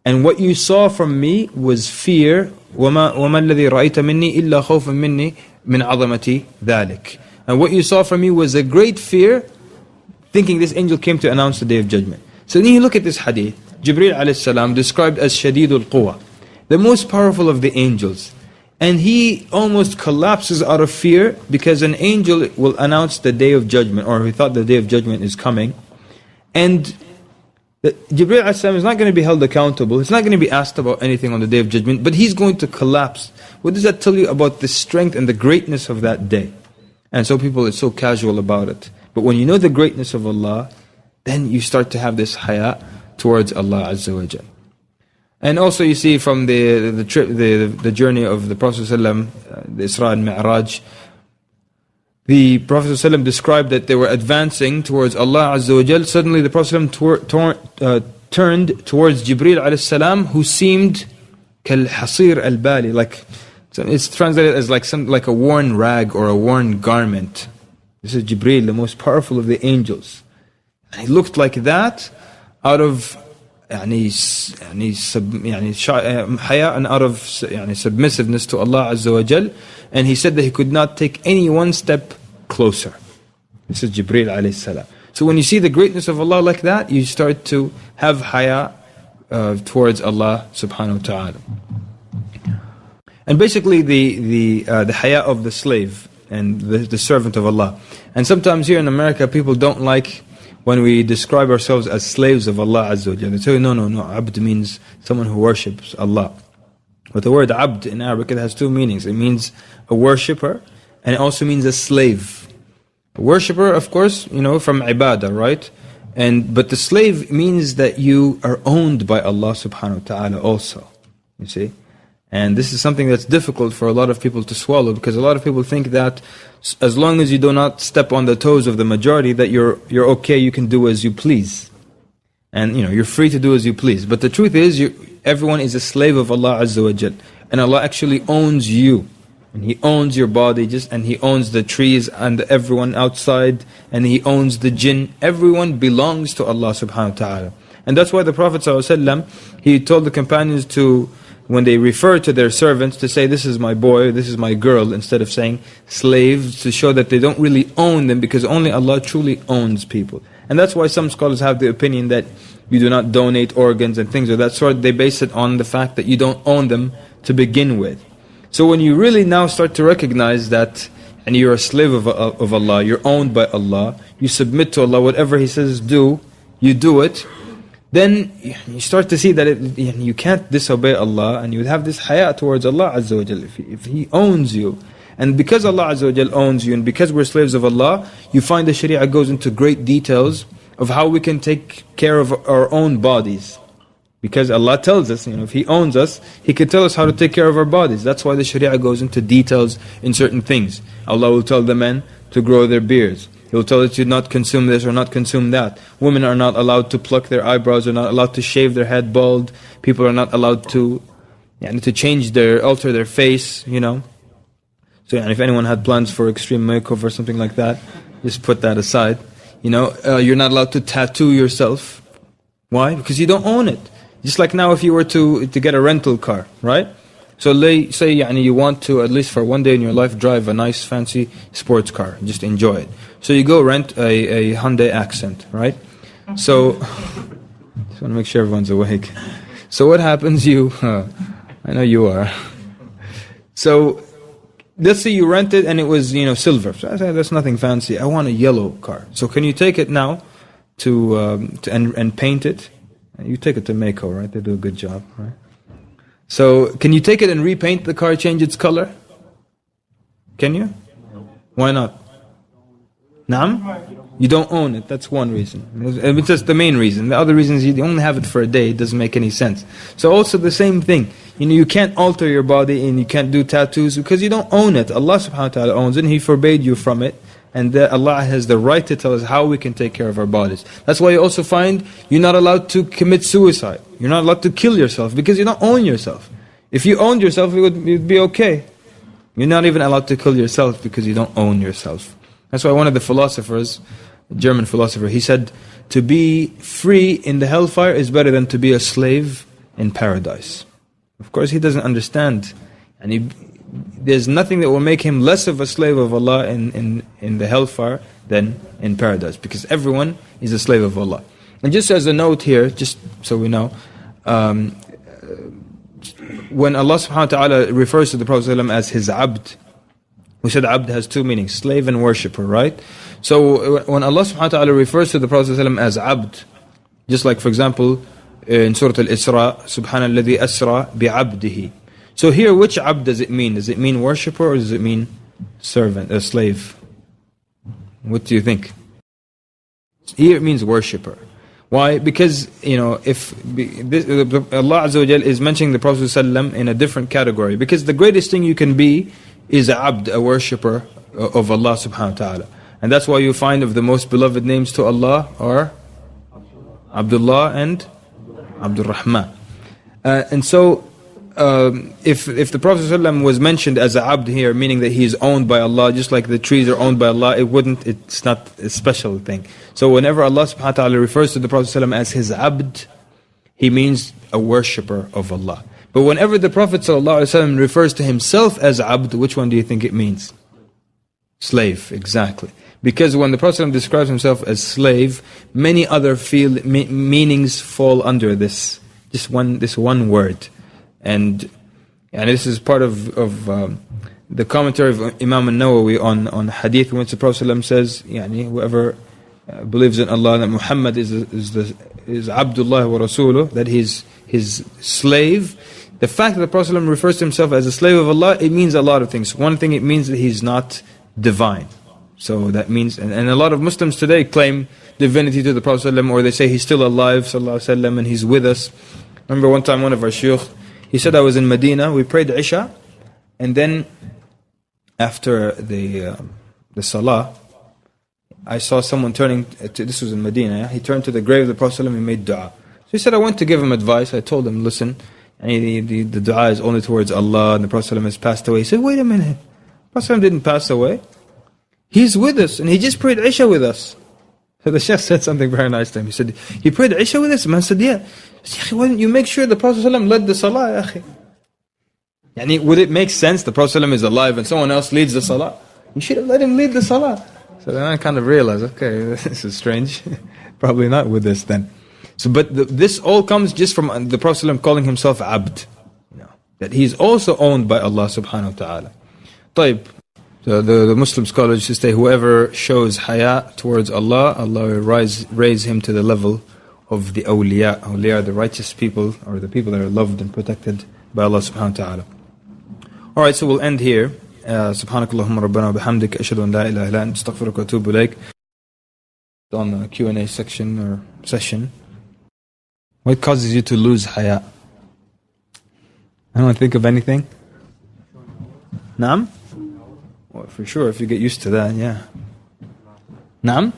and what you saw from me was fear. وَمَا الَّذِي رَأَيْتَ مِنِّي إِلَّا خَوْفًا مِنِّي مِنْ عَظَمَةِ ذَلِكَ. And what you saw from me was a great fear, thinking this angel came to announce the Day of Judgment. So then you look at this hadith, Jibreel alayhi salam described as Shadidul Quwa, the most powerful of the angels. And he almost collapses out of fear because an angel will announce the Day of Judgment, or he thought the Day of Judgment is coming. And Jibreel alayhi salam is not going to be held accountable. He's not going to be asked about anything on the Day of Judgment, but he's going to collapse. What does that tell you about the strength and the greatness of that day? And so people are so casual about it. But when you know the greatness of Allah, then you start to have this haya towards Allah Azza wa Jal. And also you see from the trip, the journey of the Prophet ﷺ, the Isra and Mi'raj, the Prophet ﷺ described that they were advancing towards Allah Azza wa Jal. Suddenly the Prophet ﷺ turned towards Jibreel alayhi salam, who seemed kal hasir al bali, it's translated as like a worn rag or a worn garment. This is Jibreel, the most powerful of the angels. And he looked like that out of haya and out of submissiveness to Allah Azza wa Jal. And he said that he could not take any one step closer. This is Jibreel alayhi salam. So when you see the greatness of Allah like that, you start to have haya towards Allah subhanahu wa ta'ala. And basically the haya of the slave and the servant of Allah. And sometimes here in America people don't like when we describe ourselves as slaves of Allah Azza wa Jalla. They say, no, abd means someone who worships Allah. But the word abd in Arabic, it has two meanings. It means a worshipper, and it also means a slave. A worshipper, of course, from ibadah, right? But the slave means that you are owned by Allah subhanahu wa ta'ala also. You see? And this is something that's difficult for a lot of people to swallow, because a lot of people think that as long as you do not step on the toes of the majority, that you're okay, you can do as you please. And you're free to do as you please. But the truth is, everyone is a slave of Allah Azza wa Jal. And Allah actually owns you. And He owns your body, and He owns the trees and everyone outside, and He owns the jinn. Everyone belongs to Allah subhanahu wa ta'ala. And that's why the Prophet ﷺ, he told the companions to, when they refer to their servants, to say, this is my boy, this is my girl, instead of saying slaves, to show that they don't really own them, because only Allah truly owns people. And that's why some scholars have the opinion that you do not donate organs and things of that sort. They base it on the fact that you don't own them to begin with. So when you really now start to recognize that and you're a slave of Allah, you're owned by Allah, you submit to Allah, whatever He says do, you do it, then you start to see that you can't disobey Allah, and you would have this haya towards Allah Azza wa Jal. If He owns you, and because Allah Azza wa Jal owns you, and because we're slaves of Allah, you find the Sharia goes into great details of how we can take care of our own bodies. Because Allah tells us, if He owns us, He can tell us how to take care of our bodies. That's why the Sharia goes into details in certain things. Allah will tell the men to grow their beards. He will tell us to not consume this or not consume that. Women are not allowed to pluck their eyebrows, are not allowed to shave their head bald. People are not allowed to change alter their face, So if anyone had plans for extreme makeover or something like that, just put that aside. You're not allowed to tattoo yourself. Why? Because you don't own it. Just like now if you were to get a rental car, right? So say you want to, at least for one day in your life, drive a nice fancy sports car. Just enjoy it. So you go rent a Hyundai Accent, right? So, just want to make sure everyone's awake. So what happens, I know you are. So, let's say you rent it and it was, silver. So I say, that's nothing fancy. I want a yellow car. So can you take it now and paint it? You take it to Mako, right? They do a good job, right? So, can you take it and repaint the car, change its color? Can you? Why not? Naam? You don't own it. That's one reason. It's just the main reason. The other reason is you only have it for a day. It doesn't make any sense. So also the same thing. You can't alter your body and you can't do tattoos because you don't own it. Allah subhanahu wa ta'ala owns it and He forbade you from it. And Allah has the right to tell us how we can take care of our bodies. That's why you also find you're not allowed to commit suicide. You're not allowed to kill yourself because you don't own yourself. If you owned yourself, it would be okay. You're not even allowed to kill yourself because you don't own yourself. That's why one of the philosophers, a German philosopher, he said, to be free in the hellfire is better than to be a slave in paradise. Of course, he doesn't understand. And there's nothing that will make him less of a slave of Allah in the hellfire than in paradise, because everyone is a slave of Allah. And just as a note here, just so we know, when Allah subhanahu wa ta'ala refers to the Prophet ﷺ as his abd, we said abd has two meanings, slave and worshipper, right? So when Allah subhanahu wa ta'ala refers to the Prophet ﷺ as abd, just like for example in Surah Al-Isra, Subhanalladhi asra bi'abdihi. So here, which abd does it mean? Does it mean worshipper or does it mean servant, a slave? What do you think? Here it means worshipper. Why? Because, if Allah Azza wa Jal is mentioning the Prophet ﷺ in a different category. Because the greatest thing you can be is a abd, a worshipper of Allah subhanahu wa ta'ala. And that's why you find of the most beloved names to Allah are Abdullah and Abdul Rahman. And so, if the Prophet ﷺ was mentioned as a abd here, meaning that he is owned by Allah, just like the trees are owned by Allah, it's not a special thing. So whenever Allah subhanahu wa ta'ala refers to the Prophet ﷺ as his abd, he means a worshipper of Allah. But whenever the Prophet ﷺ refers to himself as abd, which one do you think it means? Slave, exactly. Because when the Prophet ﷺ describes himself as slave, many other meanings fall under this one word. And this is part of the commentary of Imam al-Nawawi on hadith, when the Prophet ﷺ says, whoever believes in Allah, that Muhammad is Abdullah wa Rasuluh, that he's his slave. The fact that the Prophet ﷺ refers to himself as a slave of Allah, it means a lot of things. One thing, it means that he's not divine. So that means, and a lot of Muslims today claim divinity to the Prophet ﷺ, or they say he's still alive, sallallahu alaihi wasallam, and he's with us. Remember one time one of our shuyukh, he said, I was in Medina, we prayed Isha, and then after the Salah, I saw someone turning, this was in Medina, he turned to the grave of the Prophet ﷺ and made dua. So he said, I went to give him advice. I told him, listen, the dua is only towards Allah, and the Prophet ﷺ has passed away. He said, wait a minute, the Prophet ﷺ didn't pass away. He's with us, and he just prayed Isha with us. So the Shaykh said something very nice to him. He said, he prayed Isha with us? The man said, yeah. Shaykh, why didn't you make sure the Prophet ﷺ led the Salah, akhi? Would it make sense the Prophet ﷺ is alive and someone else leads the Salah? You should have let him lead the Salah. So then I kind of realized, okay, this is strange. Probably not with this then. So, but this all comes just from the Prophet ﷺ calling himself Abd. That he's also owned by Allah subhanahu wa ta'ala. طيب. So the Muslim scholars used to say, whoever shows haya towards Allah, Allah will raise him to the level of the awliya. Awliya are the righteous people, or the people that are loved and protected by Allah subhanahu wa ta'ala. Alright, so we'll end here. Subhanakallahumma rabbana wa bihamdika ashhadu an la ilaha illa anta astaghfiruka wa atubu ilayk. On the Q&A section or session. What causes you to lose haya? I don't think of anything. Naam? Well, for sure, if you get used to that, yeah. Naam?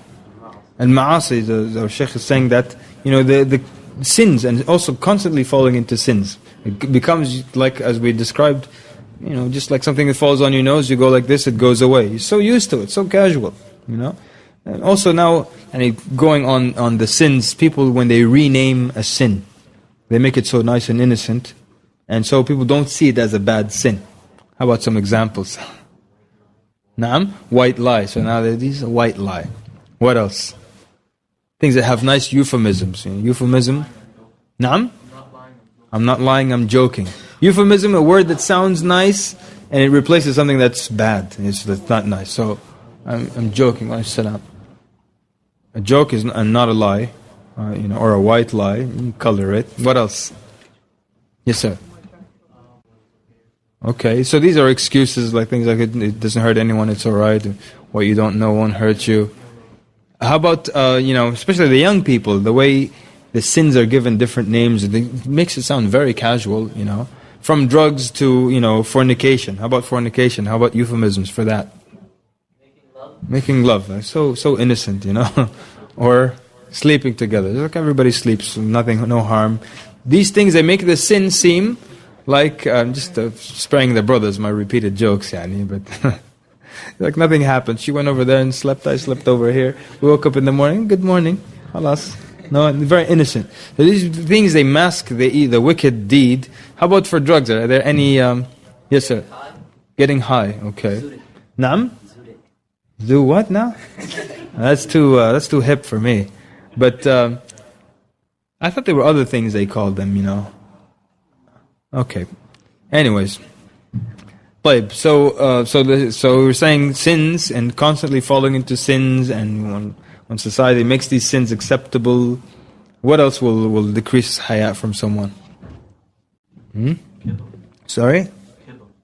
Al-ma'asi, the Shaykh is saying that, the sins, and also constantly falling into sins. It becomes like, as we described, just like something that falls on your nose, you go like this, it goes away. You're so used to it, so casual, And also now, going on the sins, people, when they rename a sin, they make it so nice and innocent, and so people don't see it as a bad sin. How about some examples? Naam? White lie. So now these are white lie. What else? Things that have nice euphemisms. Euphemism. Naam? I'm not lying, I'm joking. Euphemism, a word that sounds nice and it replaces something that's bad. That's not nice. So I'm joking. A joke is not a lie, or a white lie. You color it. What else? Yes, sir. Okay, so these are excuses, like things like it doesn't hurt anyone, it's alright. What you don't know won't hurt you. How about, especially the young people, the way the sins are given different names, it makes it sound very casual, From drugs to, fornication. How about fornication? How about euphemisms for that? Making love. So innocent, Or sleeping together. Like everybody sleeps, nothing, no harm. These things, they make the sin seem like, I'm just sparing the brothers my repeated jokes, but like nothing happened. She went over there and slept, I slept over here. We woke up in the morning, good morning, halas. No, very innocent. So these things, they mask the wicked deed. How about for drugs? Are there any, yes sir? Getting high, okay. Naam? Do what now? That's too hip for me. But I thought there were other things they called them, Okay. Anyways. So we're saying sins and constantly falling into sins, and when society makes these sins acceptable, what else will decrease haya from someone? Sorry?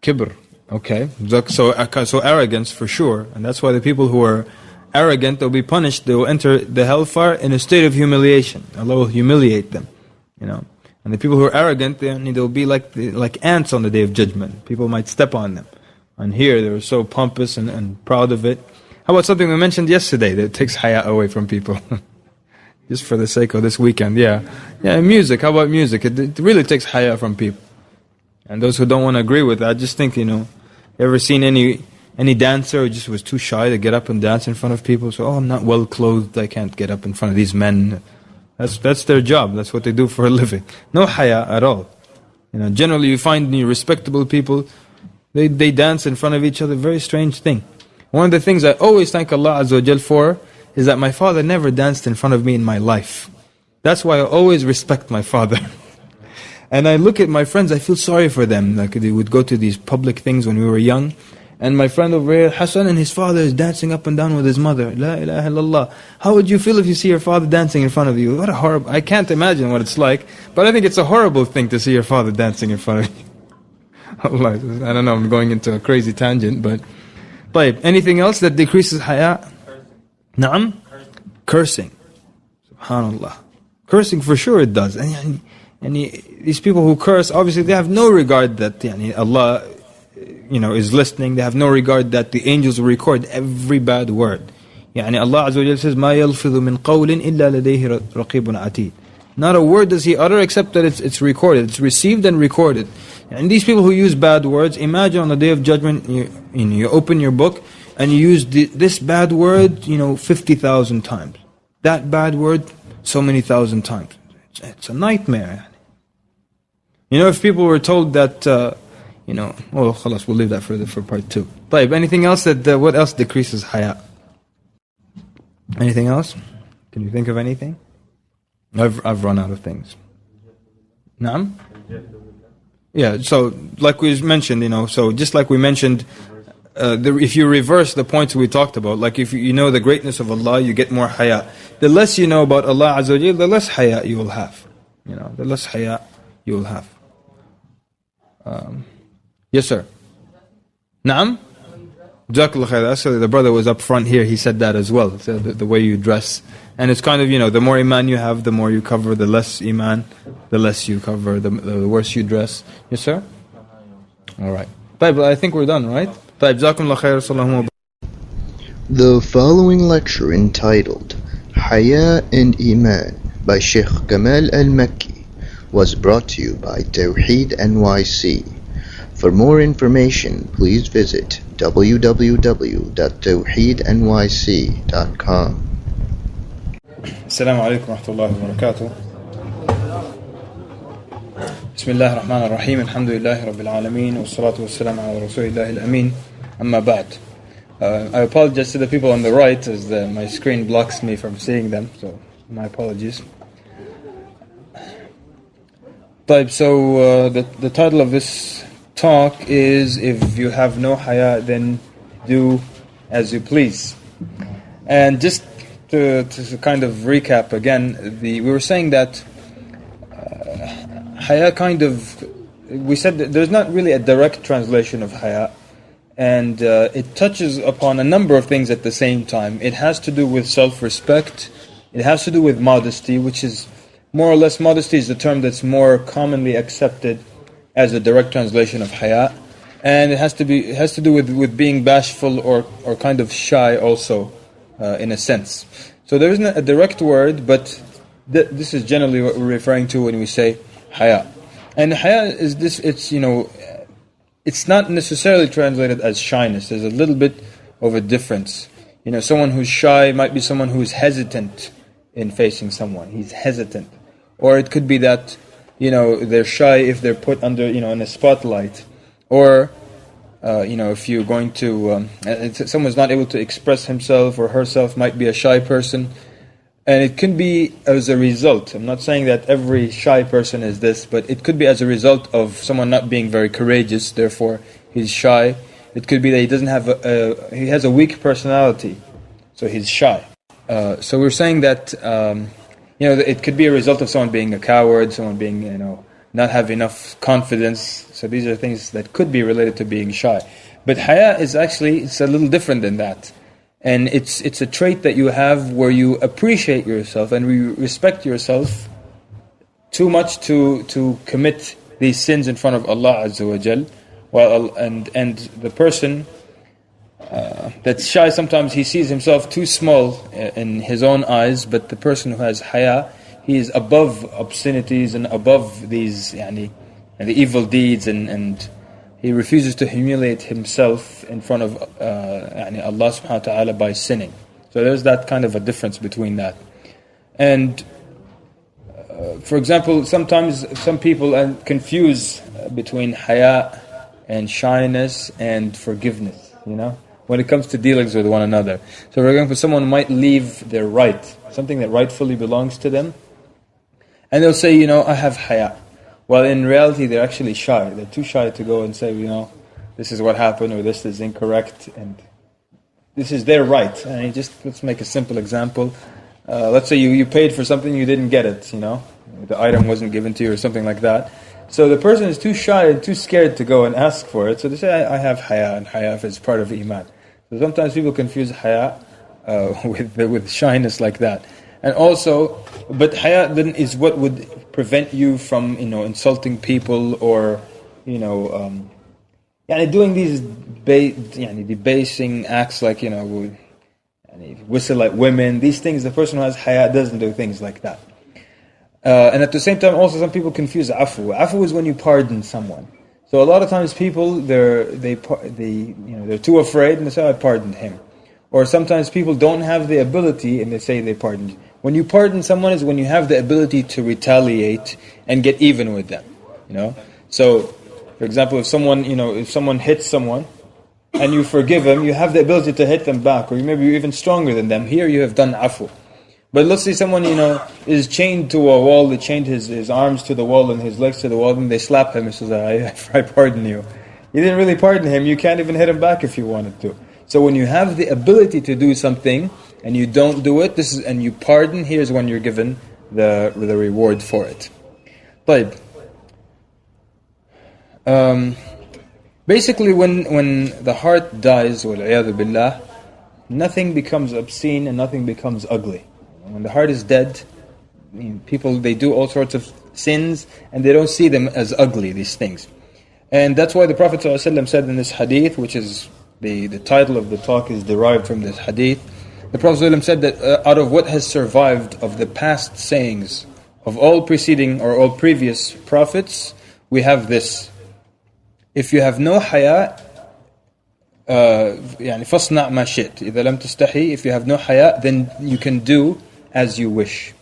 Kibr. Okay. So arrogance for sure. And that's why the people who are arrogant, they'll be punished, they will enter the hellfire in a state of humiliation. Allah will humiliate them. And the people who are arrogant, they'll be like ants on the Day of Judgment. People might step on them. And here, they were so pompous and proud of it. How about something we mentioned yesterday that takes haya away from people? Just for the sake of this weekend, yeah. Yeah, music. How about music? It really takes haya from people. And those who don't want to agree with that, just think, ever seen any dancer who just was too shy to get up and dance in front of people? So, I'm not well clothed, I can't get up in front of these men. That's their job. That's what they do for a living. No haya at all. Generally you find respectable people, they dance in front of each other. Very strange thing. One of the things I always thank Allah Azza wa Jal for is that my father never danced in front of me in my life. That's why I always respect my father. And I look at my friends, I feel sorry for them. Like they would go to these public things when we were young. And my friend over here, Hassan, and his father is dancing up and down with his mother. La ilaha illallah. How would you feel if you see your father dancing in front of you? What a horrible... I can't imagine what it's like. But I think it's a horrible thing to see your father dancing in front of you. Allah, I don't know, I'm going into a crazy tangent, but... anything else that decreases haya? Naam? Cursing. Subhanallah. Cursing for sure it does. And these people who curse, obviously they have no regard that Allah... is listening. They have no regard that the angels will record every bad word. Allah Azza wa Jalla says, مَا يَلْفِظُ مِنْ قَوْلٍ إِلَّا لَدَيْهِ رَقِيبٌ عَتِيدٌ. Not a word does he utter except that it's recorded. It's received and recorded. And these people who use bad words, imagine on the Day of Judgment, you open your book and you use this bad word, 50,000 times. That bad word, so many thousand times. It's a nightmare. If people were told that... khalas, we'll leave that for part 2. Anything else what else decreases haya? Anything else? Can you think of anything? I've run out of things. Naam? Yeah, so like we mentioned, so just like we mentioned if you reverse the points we talked about, like if you know the greatness of Allah, you get more haya. The less you know about Allah Azza wa Jal, the less haya you will have. The less haya you will have. Yes, sir. Naam? Jazakallah khair. Actually, the brother was up front here, he said that as well. So the way you dress. And it's kind of, the more iman you have, the more you cover. The less iman, the less you cover, the worse you dress. Yes, sir? Alright. I think we're done, right? Jazakumullah khair. Sallallahu. The following lecture entitled Hayaa and Imaan by Sheikh Kamal al-Makki was brought to you by Tawheed NYC. For more information, please visit www.tawheednyc.com. Assalamu alaikum wa rahmatullahi wa barakatuh. Bismillah ar-Rahman ar-Rahim. Alhamdulillahi Rabbil Alameen. Wa salatu wa salam ala Rasulillahi al-Ameen. Amma ba'd. I apologize to the people on the right as my screen blocks me from seeing them, so my apologies. So the title of this talk is If You Have No Haya, Then Do As You Please. And just to kind of recap again, we were saying that haya we said that there's not really a direct translation of haya, and it touches upon a number of things at the same time. It has to do with self-respect, it has to do with modesty, which is more or less, modesty is the term that's more commonly accepted as a direct translation of haya, and it has to do with being bashful or kind of shy also, in a sense. So there isn't a direct word, but this is generally what we're referring to when we say haya. And haya is this, it's not necessarily translated as shyness. There's a little bit of a difference. Someone who's shy might be someone who's hesitant in facing someone. He's hesitant. Or it could be that, they're shy if they're put under, in a spotlight. Or, if you're going to, someone's not able to express himself or herself, might be a shy person. And it can be as a result. I'm not saying that every shy person is this, but it could be as a result of someone not being very courageous, therefore he's shy. It could be that he doesn't have he has a weak personality, so he's shy. So we're saying that, it could be a result of someone being a coward, someone being, not have enough confidence. So these are things that could be related to being shy. But haya is actually, it's a little different than that. And it's a trait that you have where you appreciate yourself and you respect yourself too much to commit these sins in front of Allah Azza wa Jal. And the person that's shy, sometimes he sees himself too small in his own eyes, but the person who has haya, he is above obscenities and above these the evil deeds, and he refuses to humiliate himself in front of Allah subhanahu wa ta'ala by sinning. So there's that kind of a difference between that. And for example, sometimes some people confuse between haya and shyness and forgiveness, when it comes to dealings with one another. So for example, someone might leave their right, something that rightfully belongs to them, and they'll say, I have haya. Well, in reality, they're actually shy. They're too shy to go and say, this is what happened, or this is incorrect, and this is their right. And let's make a simple example. Let's say you paid for something, you didn't get it, the item wasn't given to you or something like that. So the person is too shy and too scared to go and ask for it. So they say, I have haya, and haya is part of iman. So sometimes people confuse haya with shyness like that. And also, but haya then is what would prevent you from, insulting people or, doing these debasing acts like, whistle at women. These things, the person who has haya doesn't do things like that. And at the same time, also some people confuse afu. Afu is when you pardon someone. So a lot of times people they're too afraid and they say, I pardoned him. Or sometimes people don't have the ability and they say they pardoned. When you pardon someone is when you have the ability to retaliate and get even with them. So, for example, if someone hits someone and you forgive him, you have the ability to hit them back, or maybe you're even stronger than them. Here you have done afu. But let's say someone, is chained to a wall, they chained his arms to the wall and his legs to the wall, and they slap him and says, I pardon you. You didn't really pardon him. You can't even hit him back if you wanted to. So when you have the ability to do something and you don't do it, and you pardon, here's when you're given the reward for it. طيب. Basically, when the heart dies, وَالْعِيَاذُ بِاللَّهِ, nothing becomes obscene and nothing becomes ugly. When the heart is dead, people, they do all sorts of sins and they don't see them as ugly, these things. And that's why the Prophet ﷺ said in this hadith, which is the title of the talk is derived from this hadith. The Prophet ﷺ said that out of what has survived of the past sayings of all preceding or all previous prophets, we have this: if you have no haya, يعني فاصنع ما شئت إذا لم تستحي, if you have no haya, then you can do as you wish.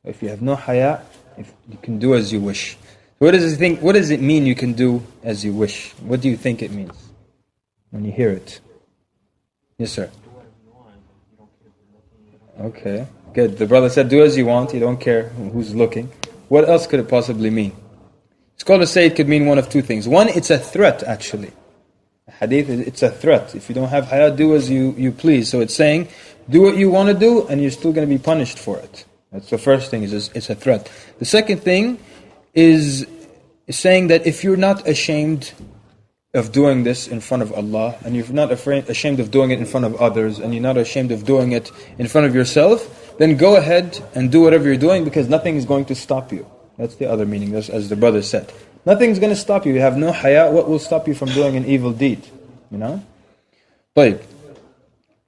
If you have no haya, you can do as you wish. What does it mean you can do as you wish? What do you think it means when you hear it? Yes, sir. Okay, good. The brother said, do as you want, you don't care who's looking. What else could it possibly mean? Scholars say it could mean one of two things. One, it's a threat actually. Hadith, it's a threat. If you don't have haya, do as you please. So it's saying, do what you want to do and you're still going to be punished for it. That's the first thing, is it's a threat. The second thing is saying that if you're not ashamed of doing this in front of Allah, and you're not ashamed of doing it in front of others, and you're not ashamed of doing it in front of yourself, then go ahead and do whatever you're doing, because nothing is going to stop you. That's the other meaning, as the brother said. Nothing's going to stop you. You have no haya. What will stop you from doing an evil deed? You know? طيب.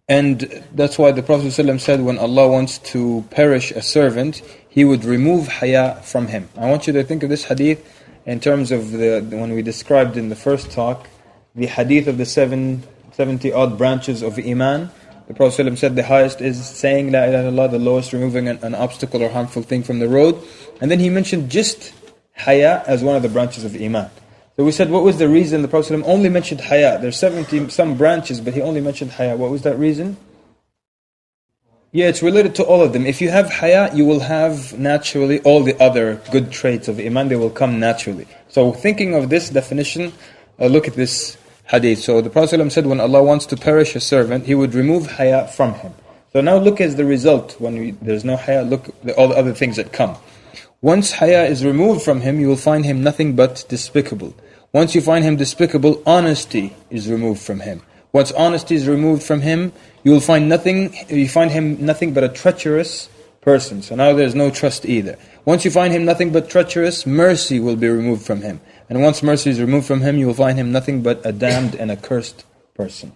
And that's why the Prophet ﷺ said when Allah wants to perish a servant, He would remove haya from him. I want you to think of this hadith in terms of when we described in the first talk, the hadith of the 70 odd branches of Iman. The Prophet ﷺ said the highest is saying La ilaha illallah, the lowest removing an obstacle or harmful thing from the road. And then he mentioned just haya as one of the branches of Iman. So we said, what was the reason the Prophet ﷺ only mentioned haya? There's 70 some branches, but he only mentioned haya. What was that reason? Yeah, it's related to all of them. If you have haya, you will have naturally all the other good traits of Iman, they will come naturally. So thinking of this definition, look at this hadith. So the Prophet ﷺ said when Allah wants to perish a servant, He would remove haya from him. So now look as the result, when there's no haya, look at all the other things that come. Once haya is removed from him, you will find him nothing but despicable. Once you find him despicable, honesty is removed from him. Once honesty is removed from him, you find him nothing but a treacherous person. So now there's no trust either. Once you find him nothing but treacherous, mercy will be removed from him. And once mercy is removed from him, you will find him nothing but a damned and a cursed person.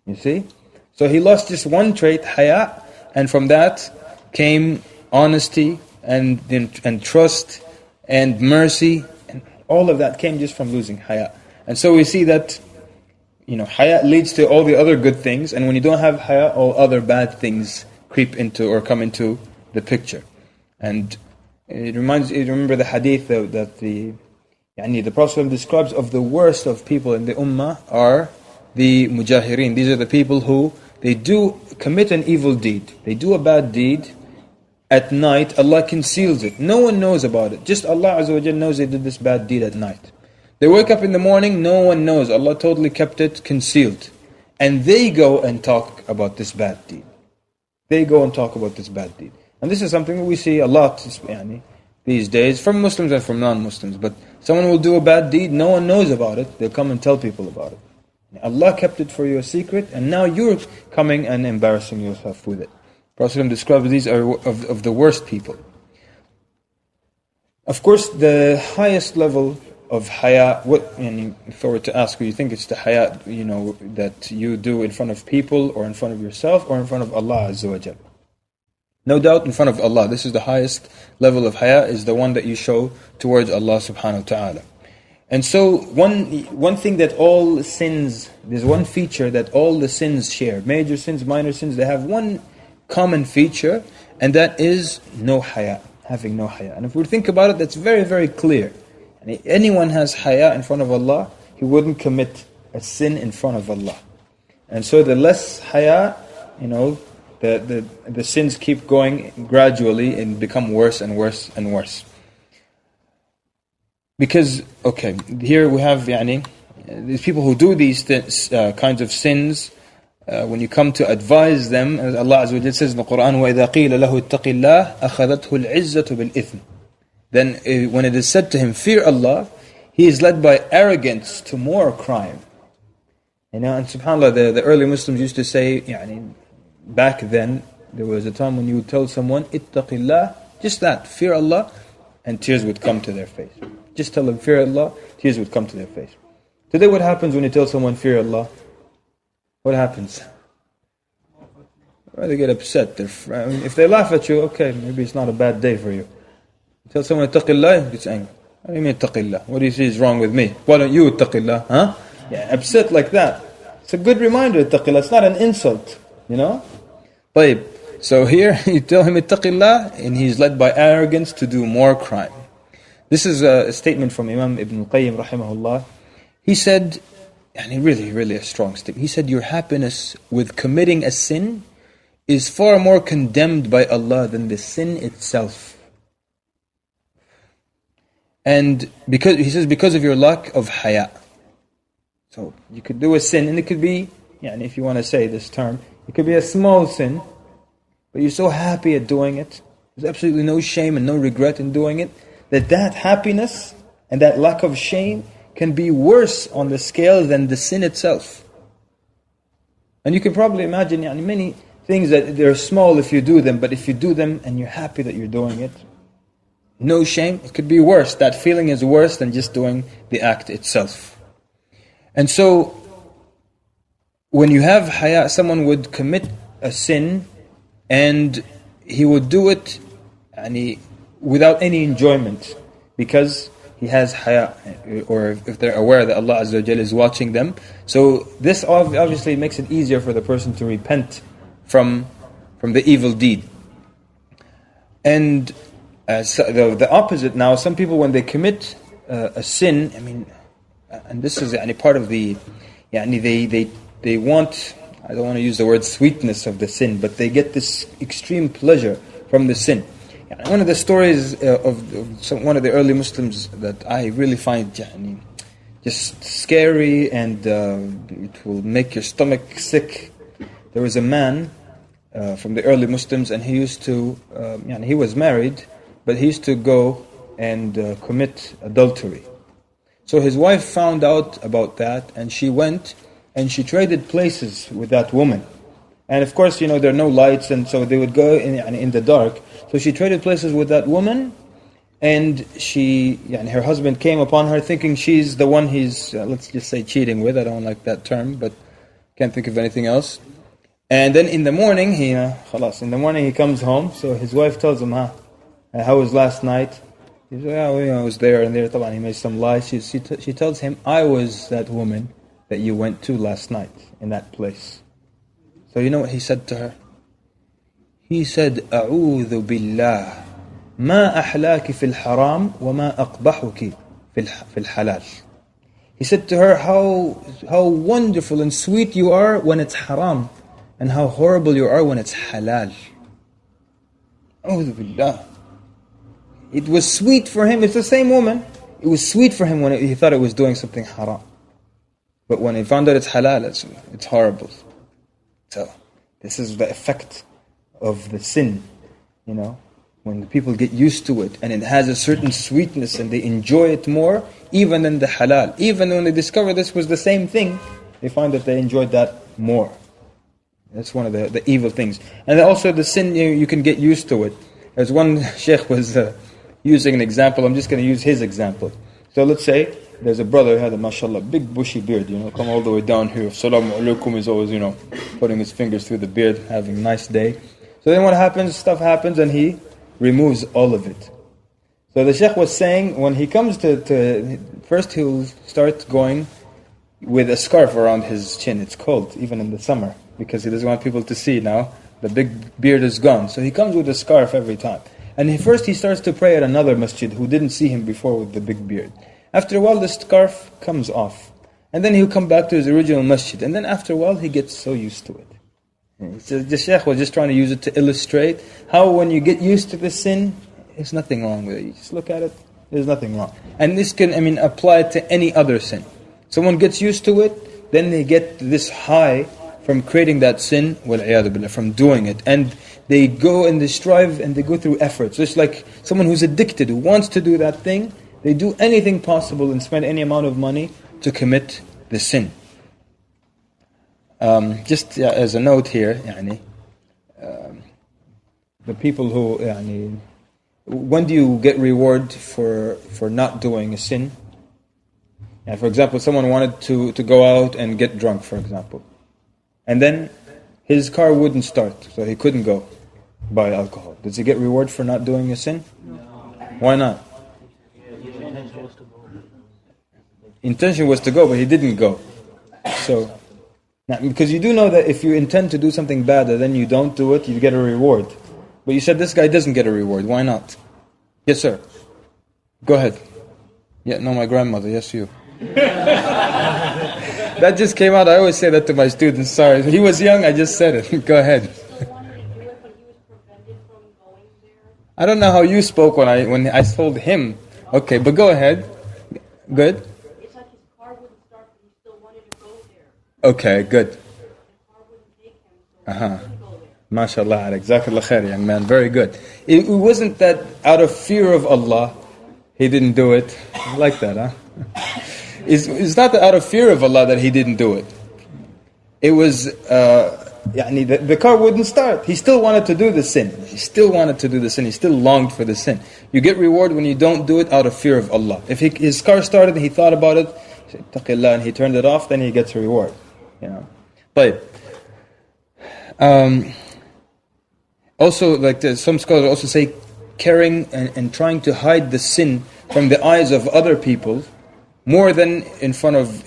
You see? So he lost just one trait, haya, and from that came honesty and trust and mercy, and all of that came just from losing haya. And so we see that haya leads to all the other good things, and when you don't have haya, all other bad things creep into or come into the picture. And it reminds you, remember the hadith that the Prophet describes of the worst of people in the ummah are the mujahirin. These are the people who, they do commit an evil deed. They do a bad deed at night, Allah conceals it. No one knows about it. Just Allah Azza wa Jalla knows they did this bad deed at night. They wake up in the morning, no one knows. Allah totally kept it concealed. And they go and talk about this bad deed. They go and talk about this bad deed. And this is something we see a lot these days, from Muslims and from non-Muslims. But someone will do a bad deed, no one knows about it, they'll come and tell people about it. Allah kept it for you a secret, and now you're coming and embarrassing yourself with it. Prophet describes these are of the worst people. Of course, the highest level of haya, if I were to ask you, think it's the haya, that you do in front of people, or in front of yourself, or in front of Allah Azza wa Jalla. No doubt in front of Allah. This is the highest level of haya, is the one that you show towards Allah subhanahu wa ta'ala. And so one thing that all sins, there's one feature that all the sins share. Major sins, minor sins, they have one common feature, and that is no haya, having no haya. And if we think about it, that's very, very clear. And anyone has haya in front of Allah, he wouldn't commit a sin in front of Allah. And so the less haya, the sins keep going gradually and become worse and worse and worse. Because, here we have, these people who do these kinds of sins, when you come to advise them, as Allah Azza wa Jalla says in the Quran, وَإِذَا قِيلَ لَهُ اتَّقِ اللَّهِ أَخَذَتْهُ الْعِزَّةُ بِالْإِثْمِ. Then when it is said to him, fear Allah, he is led by arrogance to more crime. And subhanAllah, the early Muslims used to say, back then, there was a time when you would tell someone, ittaqillah, just that, fear Allah, and tears would come to their face. Just tell them, fear Allah, tears would come to their face. Today what happens when you tell someone, fear Allah? What happens? Well, they get upset. If they laugh at you, okay, maybe it's not a bad day for you. You tell someone, ittaqillah, he gets angry. What do you mean, ittaqillah? What do you see is wrong with me? Why don't you ittaqillah, huh? Yeah, upset like that. It's a good reminder, ittaqillah. It's not an insult, طيب. So here you tell him ittaqillah, and he's led by arrogance to do more crime. This is a statement from Imam Ibn Qayyim rahimahullah. He said, really, really a strong statement. He said, your happiness with committing a sin is far more condemned by Allah than the sin itself. And because of your lack of haya. So you could do a sin, and it could be, if you want to say this term, it could be a small sin, but you're so happy at doing it. There's absolutely no shame and no regret in doing it. That happiness and that lack of shame can be worse on the scale than the sin itself. And you can probably imagine many things that they're small if you do them, but if you do them and you're happy that you're doing it, no shame, it could be worse. That feeling is worse than just doing the act itself. And so, when you have haya, someone would commit a sin and he would do it without any enjoyment because he has haya, or if they're aware that Allah Azza wa Jalla is watching them. So this obviously makes it easier for the person to repent from the evil deed. And the opposite now, some people when they commit a sin, and this is part of the, they want, I don't want to use the word sweetness of the sin, but they get this extreme pleasure from the sin. One of the stories of one of the early Muslims that I really find just scary and it will make your stomach sick. There was a man from the early Muslims, and he used to, he was married, but he used to go and commit adultery. So his wife found out about that, and she went and she traded places with that woman. And of course, there are no lights, and so they would go in the dark. So she traded places with that woman, and her husband came upon her thinking she's the one he's, let's just say, cheating with. I don't like that term, but can't think of anything else. And then in the morning, he comes home. So his wife tells him, how was last night? He says, I was there and there. He made some lies. She tells him, I was that woman that you went to last night in that place. So you know what he said to her? He said, أعوذ بالله ما أحلاك في الحرام وما أقبحك في الحلال. He said to her, how wonderful and sweet you are when it's haram, and how horrible you are when it's halal. أعوذ بالله. It was sweet for him. It's the same woman. It was sweet for him when he thought it was doing something haram. But when he found out it's halal, it's horrible. So, this is the effect of the sin, when the people get used to it and it has a certain sweetness and they enjoy it more, even than the halal. Even when they discover this was the same thing, they find that they enjoyed that more. That's one of the evil things. And also the sin, you can get used to it. As one sheikh was using an example, I'm just going to use his example. So let's say there's a brother who had a mashallah big bushy beard, come all the way down here. Assalamu alaikum is always, putting his fingers through the beard, having a nice day. So then what happens, stuff happens and he removes all of it. So the sheikh was saying, when he comes to first he'll start going with a scarf around his chin. It's cold, even in the summer, because he doesn't want people to see now. The big beard is gone. So he comes with a scarf every time. And first he starts to pray at another masjid who didn't see him before with the big beard. After a while the scarf comes off. And then he'll come back to his original masjid. And then after a while he gets so used to it. So the sheikh was just trying to use it to illustrate how when you get used to the sin, there's nothing wrong with it. You just look at it, there's nothing wrong. And this can, apply to any other sin. Someone gets used to it, then they get this high from creating that sin, وَالْعِيَاذُ بِاللَّهِ, from doing it. And they go and they strive and they go through efforts. Just like someone who's addicted, who wants to do that thing, they do anything possible and spend any amount of money to commit the sin. Just as a note here, the people who, when do you get reward for not doing a sin? For example, someone wanted to go out and get drunk, for example. And then his car wouldn't start, so he couldn't go buy alcohol. Does he get reward for not doing a sin? No. Why not? Intention was to go, but he didn't go. So, now, because you do know that if you intend to do something bad and then you don't do it, you get a reward. But you said this guy doesn't get a reward. Why not? Yes, sir. Go ahead. Yeah, no, my grandmother. Yes, you. That just came out. I always say that to my students. Sorry. He was young, I just said it. Go ahead. I don't know how you spoke when I told him. Okay, but go ahead. Good. It's like his car wouldn't start, but he still wanted to go there. Okay, good. The car wouldn't take him, so he couldn't go there. MashaAllah, Jazakallah khair, young man. Very good. It wasn't that out of fear of Allah, he didn't do it. I like that, huh? It's not that out of fear of Allah that he didn't do it. It was, the car wouldn't start. He still wanted to do the sin. He still longed for the sin. You get reward when you don't do it out of fear of Allah. If his car started and he thought about it, he said, Taqillah, and he turned it off, then he gets a reward. But also, like some scholars also say, caring and trying to hide the sin from the eyes of other people, more than in front of,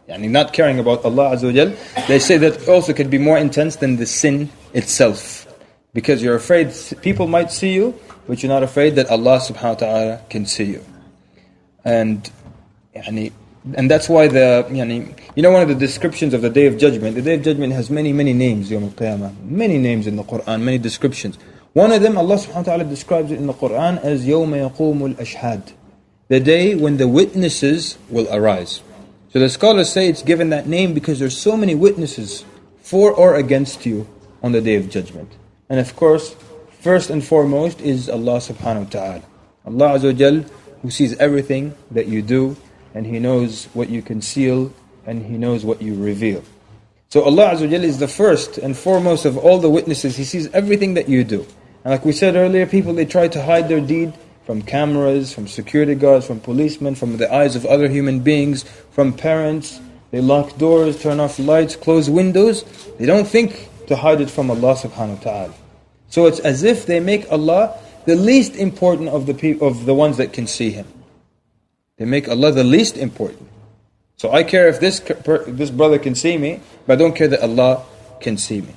not caring about Allah Azza wa Jal, they say that also could be more intense than the sin itself. Because you're afraid people might see you, but you're not afraid that Allah subhanahu wa ta'ala can see you. And that's why one of the descriptions of the Day of Judgment, the Day of Judgment has many, many names, Yawm al-Qiyamah, many names in the Quran, many descriptions. One of them, Allah subhanahu wa ta'ala describes it in the Quran as يَوْمَ يَقُومُ الْأَشْهَادِ, the day when the witnesses will arise. So the scholars say it's given that name because there's so many witnesses for or against you on the Day of Judgment. And of course, first and foremost is Allah subhanahu wa ta'ala. Allah Azza wa Jal, who sees everything that you do, and He knows what you conceal, and He knows what you reveal. So Allah Azza wa Jal is the first and foremost of all the witnesses. He sees everything that you do. And like we said earlier, people, they try to hide their deed from cameras, from security guards, from policemen, from the eyes of other human beings, from parents. They lock doors, turn off lights, close windows. They don't think to hide it from Allah subhanahu wa ta'ala. So it's as if they make Allah the least important of the ones that can see Him. They make Allah the least important. So I care if this brother can see me, but I don't care that Allah can see me.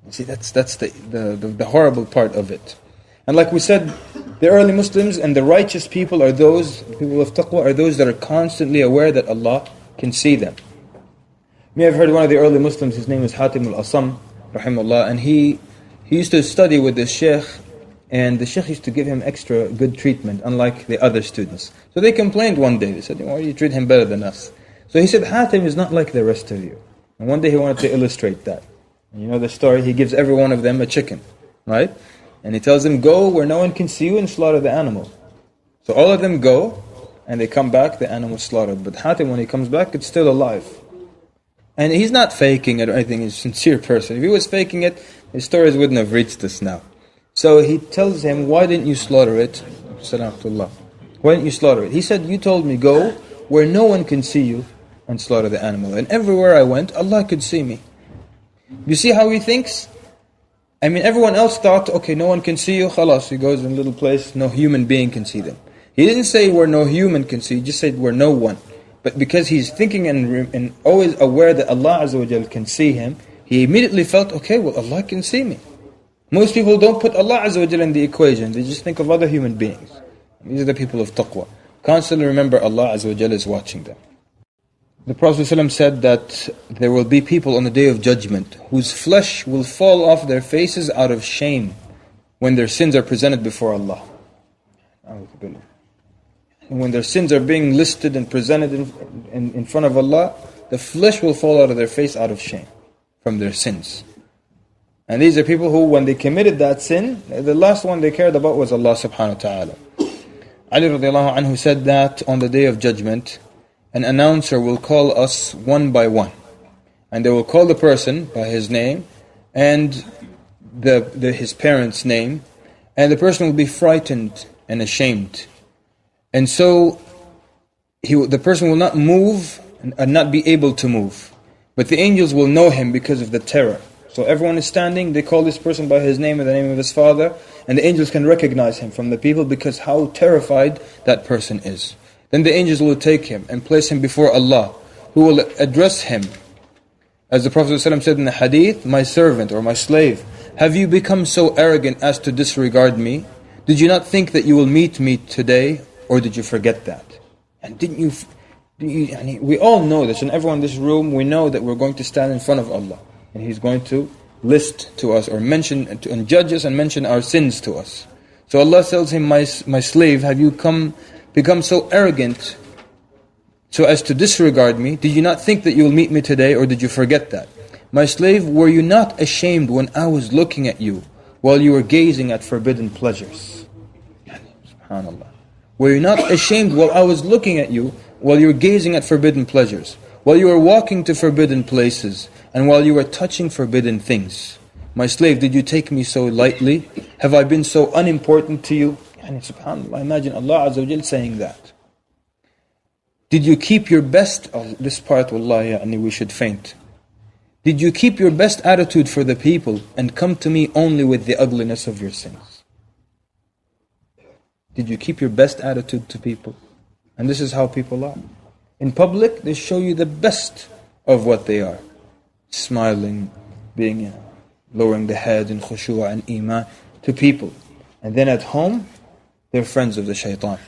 You see, that's the horrible part of it. And like we said, the early Muslims and the righteous people are those, people of taqwa, are those that are constantly aware that Allah can see them. You may have heard one of the early Muslims, his name is Hatim al-Asam, rahimahullah, and he used to study with this sheikh, and the sheikh used to give him extra good treatment, unlike the other students. So they complained one day, they said, why do you treat him better than us? So he said, Hatim is not like the rest of you. And one day he wanted to illustrate that. And you know the story, he gives every one of them a chicken, right? And he tells them, go where no one can see you and slaughter the animal. So all of them go, and they come back, the animal is slaughtered. But Hatim, when he comes back, it's still alive. And he's not faking it or anything, he's a sincere person. If he was faking it, his stories wouldn't have reached us now. So he tells him, why didn't you slaughter it? Why didn't you slaughter it? He said, you told me, go where no one can see you and slaughter the animal. And everywhere I went, Allah could see me. You see how he thinks? I mean, everyone else thought, okay, no one can see you, khalas, he goes in a little place, no human being can see them. He didn't say where no human can see, he just said where no one. But because he's thinking and always aware that Allah Azza wa Jal can see him, he immediately felt, okay, well, Allah can see me. Most people don't put Allah Azza wa Jal in the equation, they just think of other human beings. These are the people of taqwa. Constantly remember Allah Azza wa Jal is watching them. The Prophet ﷺ said that there will be people on the Day of Judgment whose flesh will fall off their faces out of shame when their sins are presented before Allah. and when their sins are being listed and presented in front of Allah, the flesh will fall out of their face out of shame from their sins. And these are people who, when they committed that sin, the last one they cared about was Allah subhanahu wa ta'ala. Ali radiallahu anhu said that on the day of judgment, an announcer will call us one by one. And they will call the person by his name and his parents' name, and the person will be frightened and ashamed. And so the person will not move and not be able to move. But the angels will know him because of the terror. So everyone is standing, they call this person by his name and the name of his father, and the angels can recognize him from the people because how terrified that person is. Then the angels will take him and place him before Allah, who will address him. As the Prophet ﷺ said in the hadith, "My servant or my slave, have you become so arrogant as to disregard me? Did you not think that you will meet me today, or did you forget that?" And we all know this, and everyone in this room, we know that we're going to stand in front of Allah. And He's going to list to us or mention and judge us and mention our sins to us. So Allah tells him, my slave, have you become so arrogant so as to disregard me? Did you not think that you will meet me today, or did you forget that? My slave, were you not ashamed when I was looking at you while you were gazing at forbidden pleasures? SubhanAllah. Were you not ashamed while I was looking at you while you were gazing at forbidden pleasures, while you were walking to forbidden places, and while you were touching forbidden things? My slave, did you take me so lightly? Have I been so unimportant to you? SubhanAllah, imagine Allah Azza wa Jal saying that. Did you keep your best, this part wallahi, we should faint. Did you keep your best attitude for the people and come to me only with the ugliness of your sins? Did you keep your best attitude to people? And this is how people are. In public, they show you the best of what they are. Smiling, being, lowering the head in khushu' and iman to people. And then at home, they're friends of the shaitan.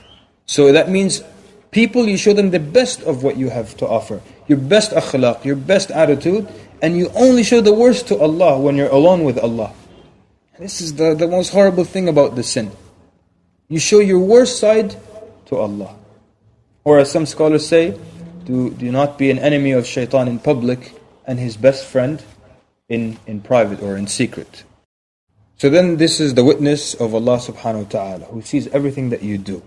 So that means people, you show them the best of what you have to offer. Your best akhlaq, your best attitude, and you only show the worst to Allah when you're alone with Allah. This is the most horrible thing about the sin. You show your worst side to Allah. Or as some scholars say, do not be an enemy of shaitan in public and his best friend in private or in secret. So then this is the witness of Allah subhanahu wa ta'ala, who sees everything that you do.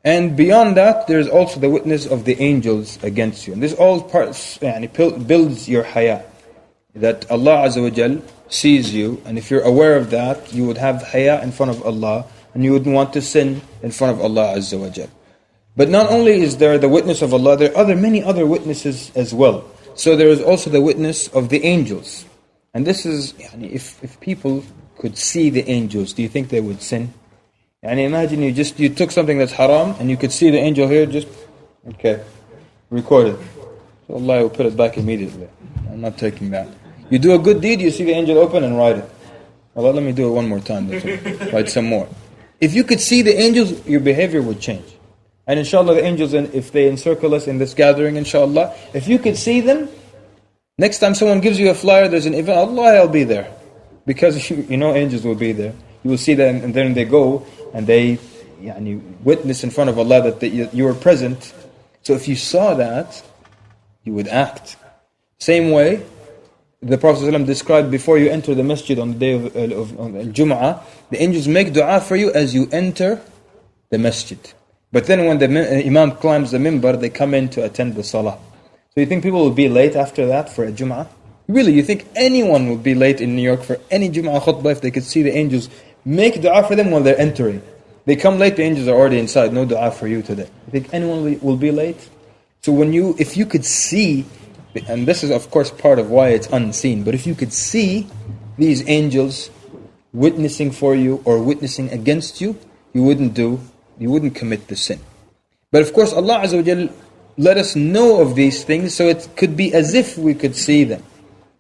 And beyond that, there's also the witness of the angels against you. And this all parts builds your haya. That Allah Azza wa Jal sees you, and if you're aware of that, you would have haya in front of Allah, and you wouldn't want to sin in front of Allah Azza wa Jal. But not only is there the witness of Allah, there are many other witnesses as well. So there is also the witness of the angels. And this is, if people could see the angels, do you think they would sin? And imagine you took something that's haram and you could see the angel here, record it. So Allah will put it back immediately. I'm not taking that. You do a good deed, you see the angel open and write it. Allah, let me do it one more time. Write some more. If you could see the angels, your behavior would change. And inshallah, the angels, if they encircle us in this gathering, inshallah, if you could see them, next time someone gives you a flyer, there's an event, Allah, I'll be there. Because you know angels will be there. You will see them, and then they go and they witness in front of Allah that you were present. So if you saw that, you would act. Same way, the Prophet ﷺ described before you enter the masjid on the day of Jum'ah, the angels make dua for you as you enter the masjid. But then when the Imam climbs the mimbar, they come in to attend the salah. So you think people will be late after that for a Jum'ah? Really, you think anyone will be late in New York for any Jum'ah khutbah if they could see the angels make dua for them while they're entering? They come late, the angels are already inside. No dua for you today. You think anyone will be late? So if you could see, and this is of course part of why it's unseen, but if you could see these angels witnessing for you or witnessing against you, you wouldn't commit the sin. But of course Allah Azza wa Jal let us know of these things, so it could be as if we could see them.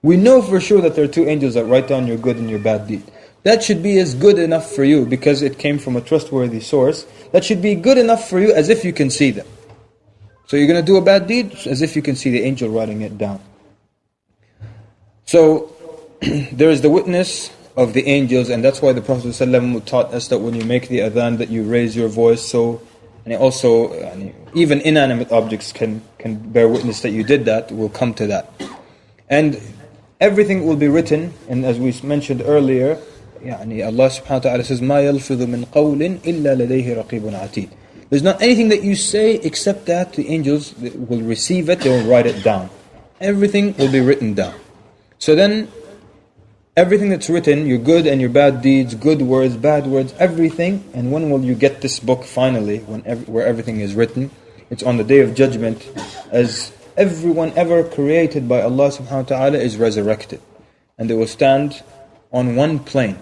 We know for sure that there are two angels that write down your good and your bad deed. That should be as good enough for you because it came from a trustworthy source. That should be good enough for you as if you can see them. So you're going to do a bad deed as if you can see the angel writing it down. So there is the witness of the angels, and that's why the Prophet ﷺ taught us that when you make the adhan that you raise your voice so And also, even inanimate objects can bear witness that you did that. We'll come to that. And everything will be written, and as we mentioned earlier, Allah subhanahu wa ta'ala says, مَا يَلْفِظُ مِنْ قَوْلٍ إِلَّا لَدَيْهِ رَقِيبٌ عَتِيدٌ. There's not anything that you say except that the angels will receive it, they will write it down. Everything will be written down. So then, everything that's written, your good and your bad deeds, good words, bad words, everything, and when will you get this book finally, where everything is written? It's on the Day of Judgment, as everyone ever created by Allah subhanahu wa ta'ala is resurrected. And they will stand on one plane.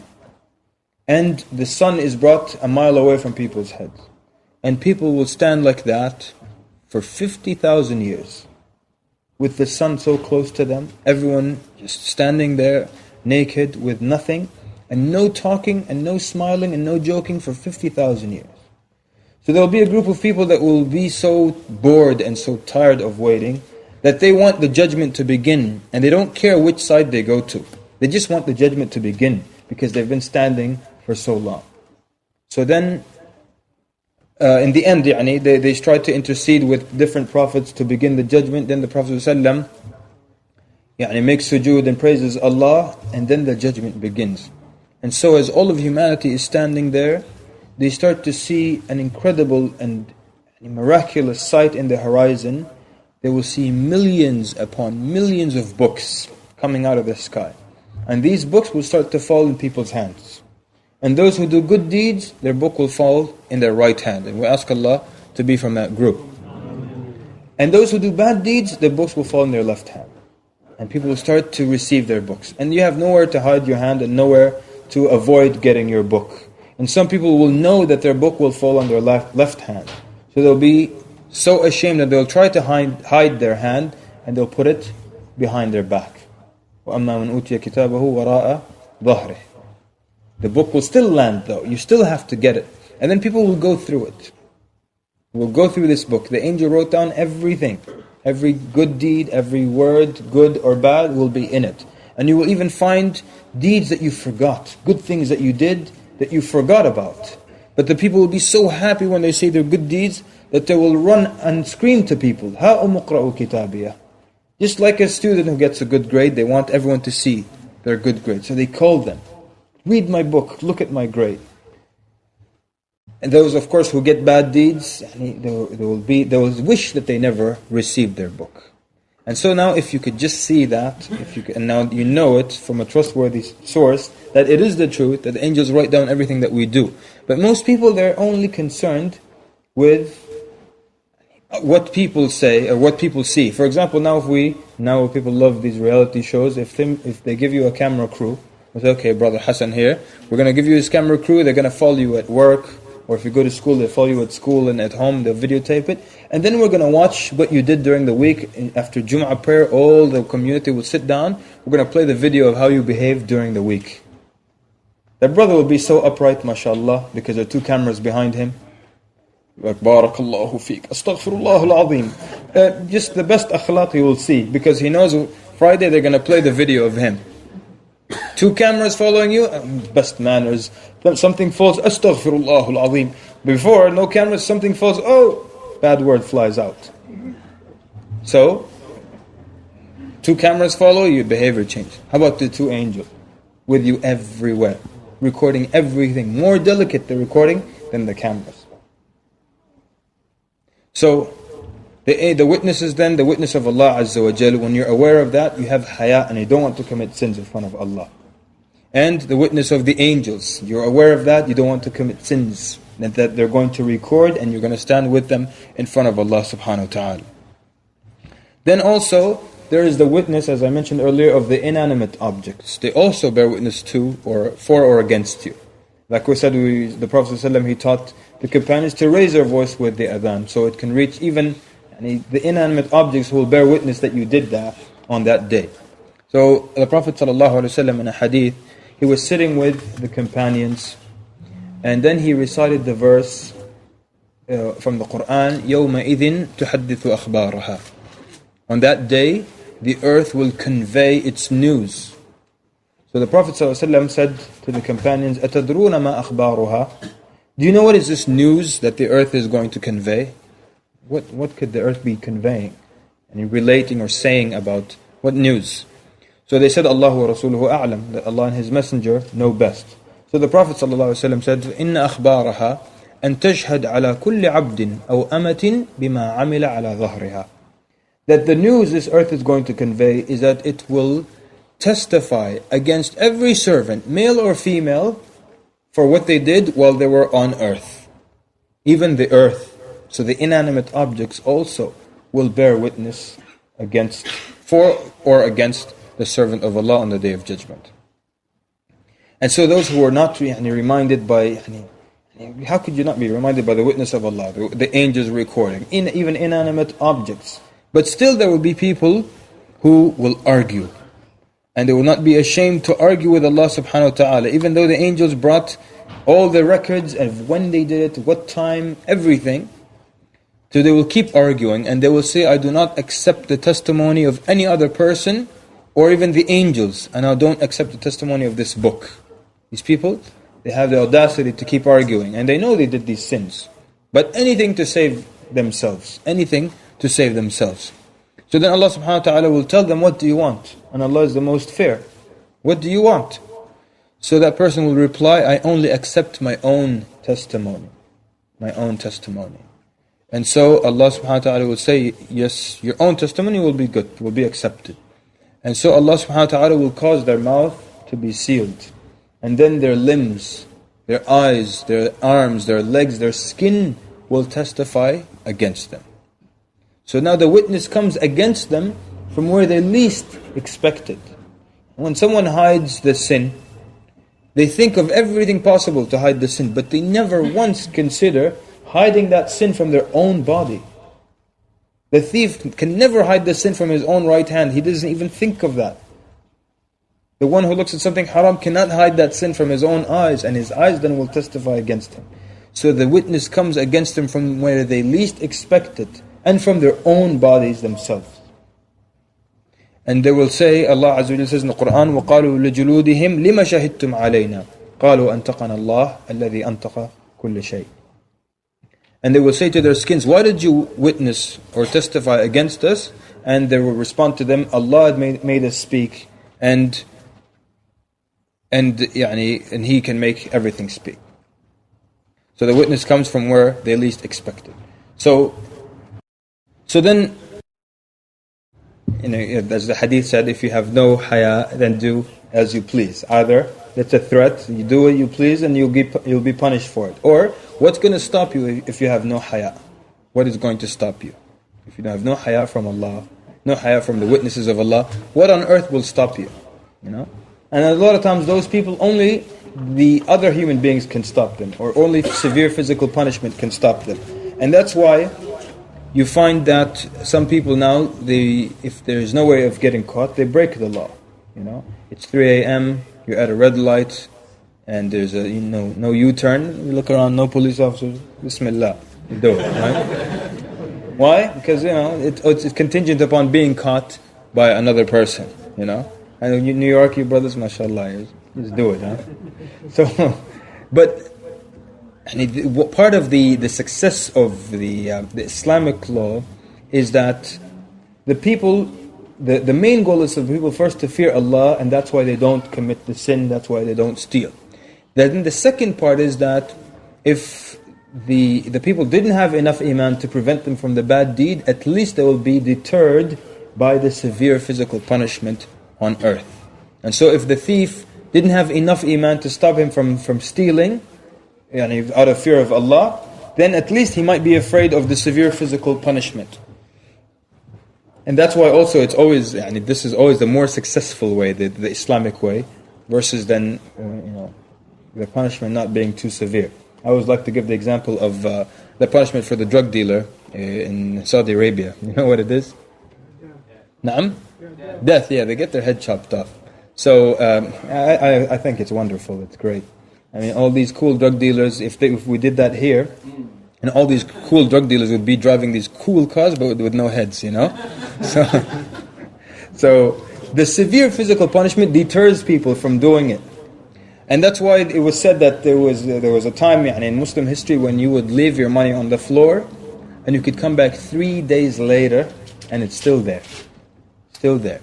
And the sun is brought a mile away from people's heads. And people will stand like that for 50,000 years. With the sun so close to them, everyone just standing there, naked, with nothing, and no talking, and no smiling, and no joking for 50,000 years. So there will be a group of people that will be so bored and so tired of waiting, that they want the judgment to begin, and they don't care which side they go to. They just want the judgment to begin, because they've been standing for so long. So then, in the end, they try to intercede with different prophets to begin the judgment. Then the Prophet ﷺ makes sujood and praises Allah, and then the judgment begins. And so as all of humanity is standing there, they start to see an incredible and miraculous sight in the horizon. They will see millions upon millions of books coming out of the sky. And these books will start to fall in people's hands. And those who do good deeds, their book will fall in their right hand. And we ask Allah to be from that group. And those who do bad deeds, their books will fall in their left hand. And people will start to receive their books. And you have nowhere to hide your hand and nowhere to avoid getting your book. And some people will know that their book will fall on their left hand. So they'll be so ashamed that they'll try to hide their hand, and they'll put it behind their back. وَأَمَّا مَنْ أُوتِيَ كِتَابَهُ وَرَاءَ ظَهْرِهِ. The book will still land though. You still have to get it. And then people will go through it. Will go through this book. The angel wrote down everything. Every good deed, every word, good or bad, will be in it. And you will even find deeds that you forgot. Good things that you did that you forgot about. But the people will be so happy when they say their good deeds that they will run and scream to people, هَاؤُمُ اقْرَؤُوا كِتَابِيَهْ. Just like a student who gets a good grade, they want everyone to see their good grade. So they call them. Read my book, look at my grade. And those, of course, who get bad deeds, they will wish that they never received their book. And so now, if you could just see that, and now you know it from a trustworthy source, that it is the truth, that the angels write down everything that we do. But most people, they're only concerned with what people say or what people see. For example, now people love these reality shows. If they give you a camera crew, they say, okay, brother Hassan here, we're going to give you this camera crew, they're going to follow you at work, or if you go to school, they follow you at school and at home, they'll videotape it. And then we're going to watch what you did during the week. After Jum'ah prayer, all the community will sit down. We're going to play the video of how you behaved during the week. That brother will be so upright, mashallah, because there are two cameras behind him. Like, Barakallahu feek, Astaghfirullah al-Azim. Just the best akhlaq he will see, because he knows Friday they're going to play the video of him. Two cameras following you, best manners. Something falls, Astaghfirullah al-Azim. Before, no cameras, something falls, oh, bad word flies out. So, two cameras follow you, behavior change. How about the two angels? With you everywhere, recording everything. More delicate the recording than the cameras. So, the witness is then the witness of Allah Azza wa Jal. When you're aware of that, you have haya and you don't want to commit sins in front of Allah. And the witness of the angels, you're aware of that, you don't want to commit sins, that they're going to record and you're going to stand with them in front of Allah subhanahu wa ta'ala. Then also, there is the witness, as I mentioned earlier, of the inanimate objects. They also bear witness to, or for or against you. Like we said, the Prophet ﷺ, he taught the companions to raise their voice with the adhan, so it can reach even the inanimate objects who will bear witness that you did that on that day. So the Prophet ﷺ in a hadith, he was sitting with the companions, and then he recited the verse from the Quran, يَوْمَئِذٍ تُحَدِّثُ أَخْبَارَهَا. On that day, the earth will convey its news. So the Prophet ﷺ said to the companions, أَتَدْرُونَ مَا أَخْبَارُهَا? Do you know what is this news that the earth is going to convey? What could the earth be conveying and relating or saying about what news? So they said, Allah wa Rasuluhu a'lam, that Allah and His Messenger know best. So the Prophet ﷺ said, إِنَّ أَخْبَارَهَا أَن تَشْهَدْ عَلَى كُلِّ عَبْدٍ أَوْ أَمَةٍ بِمَا عَمِلَ عَلَى ظَهْرِهَا. That the news this earth is going to convey is that it will testify against every servant, male or female, for what they did while they were on earth. Even the earth, so the inanimate objects also will bear witness for or against the servant of Allah on the Day of Judgment. And so those who are not reminded by, how could you not be reminded by the witness of Allah, the angels recording, even inanimate objects. But still there will be people who will argue. And they will not be ashamed to argue with Allah subhanahu wa ta'ala, even though the angels brought all the records of when they did it, what time, everything. So they will keep arguing and they will say, I do not accept the testimony of any other person or even the angels, and I don't accept the testimony of this book. These people, they have the audacity to keep arguing, and they know they did these sins. But anything to save themselves, anything to save themselves. So then Allah subhanahu wa ta'ala will tell them, what do you want? And Allah is the most fair. What do you want? So that person will reply, I only accept my own testimony. My own testimony. And so Allah subhanahu wa ta'ala will say, yes, your own testimony will be good, will be accepted. And so Allah subhanahu wa ta'ala will cause their mouth to be sealed. And then their limbs, their eyes, their arms, their legs, their skin will testify against them. So now the witness comes against them from where they least expect it. When someone hides the sin, they think of everything possible to hide the sin, but they never once consider hiding that sin from their own body. The thief can never hide the sin from his own right hand. He doesn't even think of that. The one who looks at something haram cannot hide that sin from his own eyes, and his eyes then will testify against him. So the witness comes against them from where they least expect it, and from their own bodies themselves. And they will say, Allah Azza wa Jalla says in the Quran, وَقَالُوا لِجُلُودِهِمْ لِمَ شَهِدْتُمْ عَلَيْنَا قَالُوا أَنْتَقَنَا اللَّهُ الَّذِي أَنْتَقَ كُلِّ شَيْءٍ. And they will say to their skins, why did you witness or testify against us? And they will respond to them, Allah had made us speak, and He can make everything speak. So the witness comes from where they least expect it. So then, as the hadith said, if you have no haya, then do as you please. Either that's a threat, you do what you please and you'll be punished for it. Or, what's going to stop you if you have no haya? What is going to stop you? If you have no haya from Allah, no haya from the witnesses of Allah, what on earth will stop you? And a lot of times those people, only the other human beings can stop them, or only severe physical punishment can stop them. And that's why you find that some people now, if there is no way of getting caught, they break the law. It's 3 a.m., you're at a red light, and there's no U-turn. You look around, no police officers. Bismillah, you do it, right? Why? Because it's contingent upon being caught by another person. And in New York, you brothers, mashallah, just do it, huh? So, but. And part of the success of the Islamic law is that the people, the main goal is for people first to fear Allah, and that's why they don't commit the sin, that's why they don't steal. Then the second part is that if the people didn't have enough iman to prevent them from the bad deed, at least they will be deterred by the severe physical punishment on earth. And so if the thief didn't have enough iman to stop him from stealing, out of fear of Allah, then at least he might be afraid of the severe physical punishment. And that's why also it's always, this is always the more successful way, the Islamic way, versus then, the punishment not being too severe. I always like to give the example of the punishment for the drug dealer in Saudi Arabia. You know what it is? Na'am? Death, yeah, they get their head chopped off. So I think it's wonderful, it's great. All these cool drug dealers, if we did that here, and all these cool drug dealers would be driving these cool cars, but with no heads, So the severe physical punishment deters people from doing it. And that's why it was said that there was a time in Muslim history when you would leave your money on the floor and you could come back 3 days later and it's still there. Still there.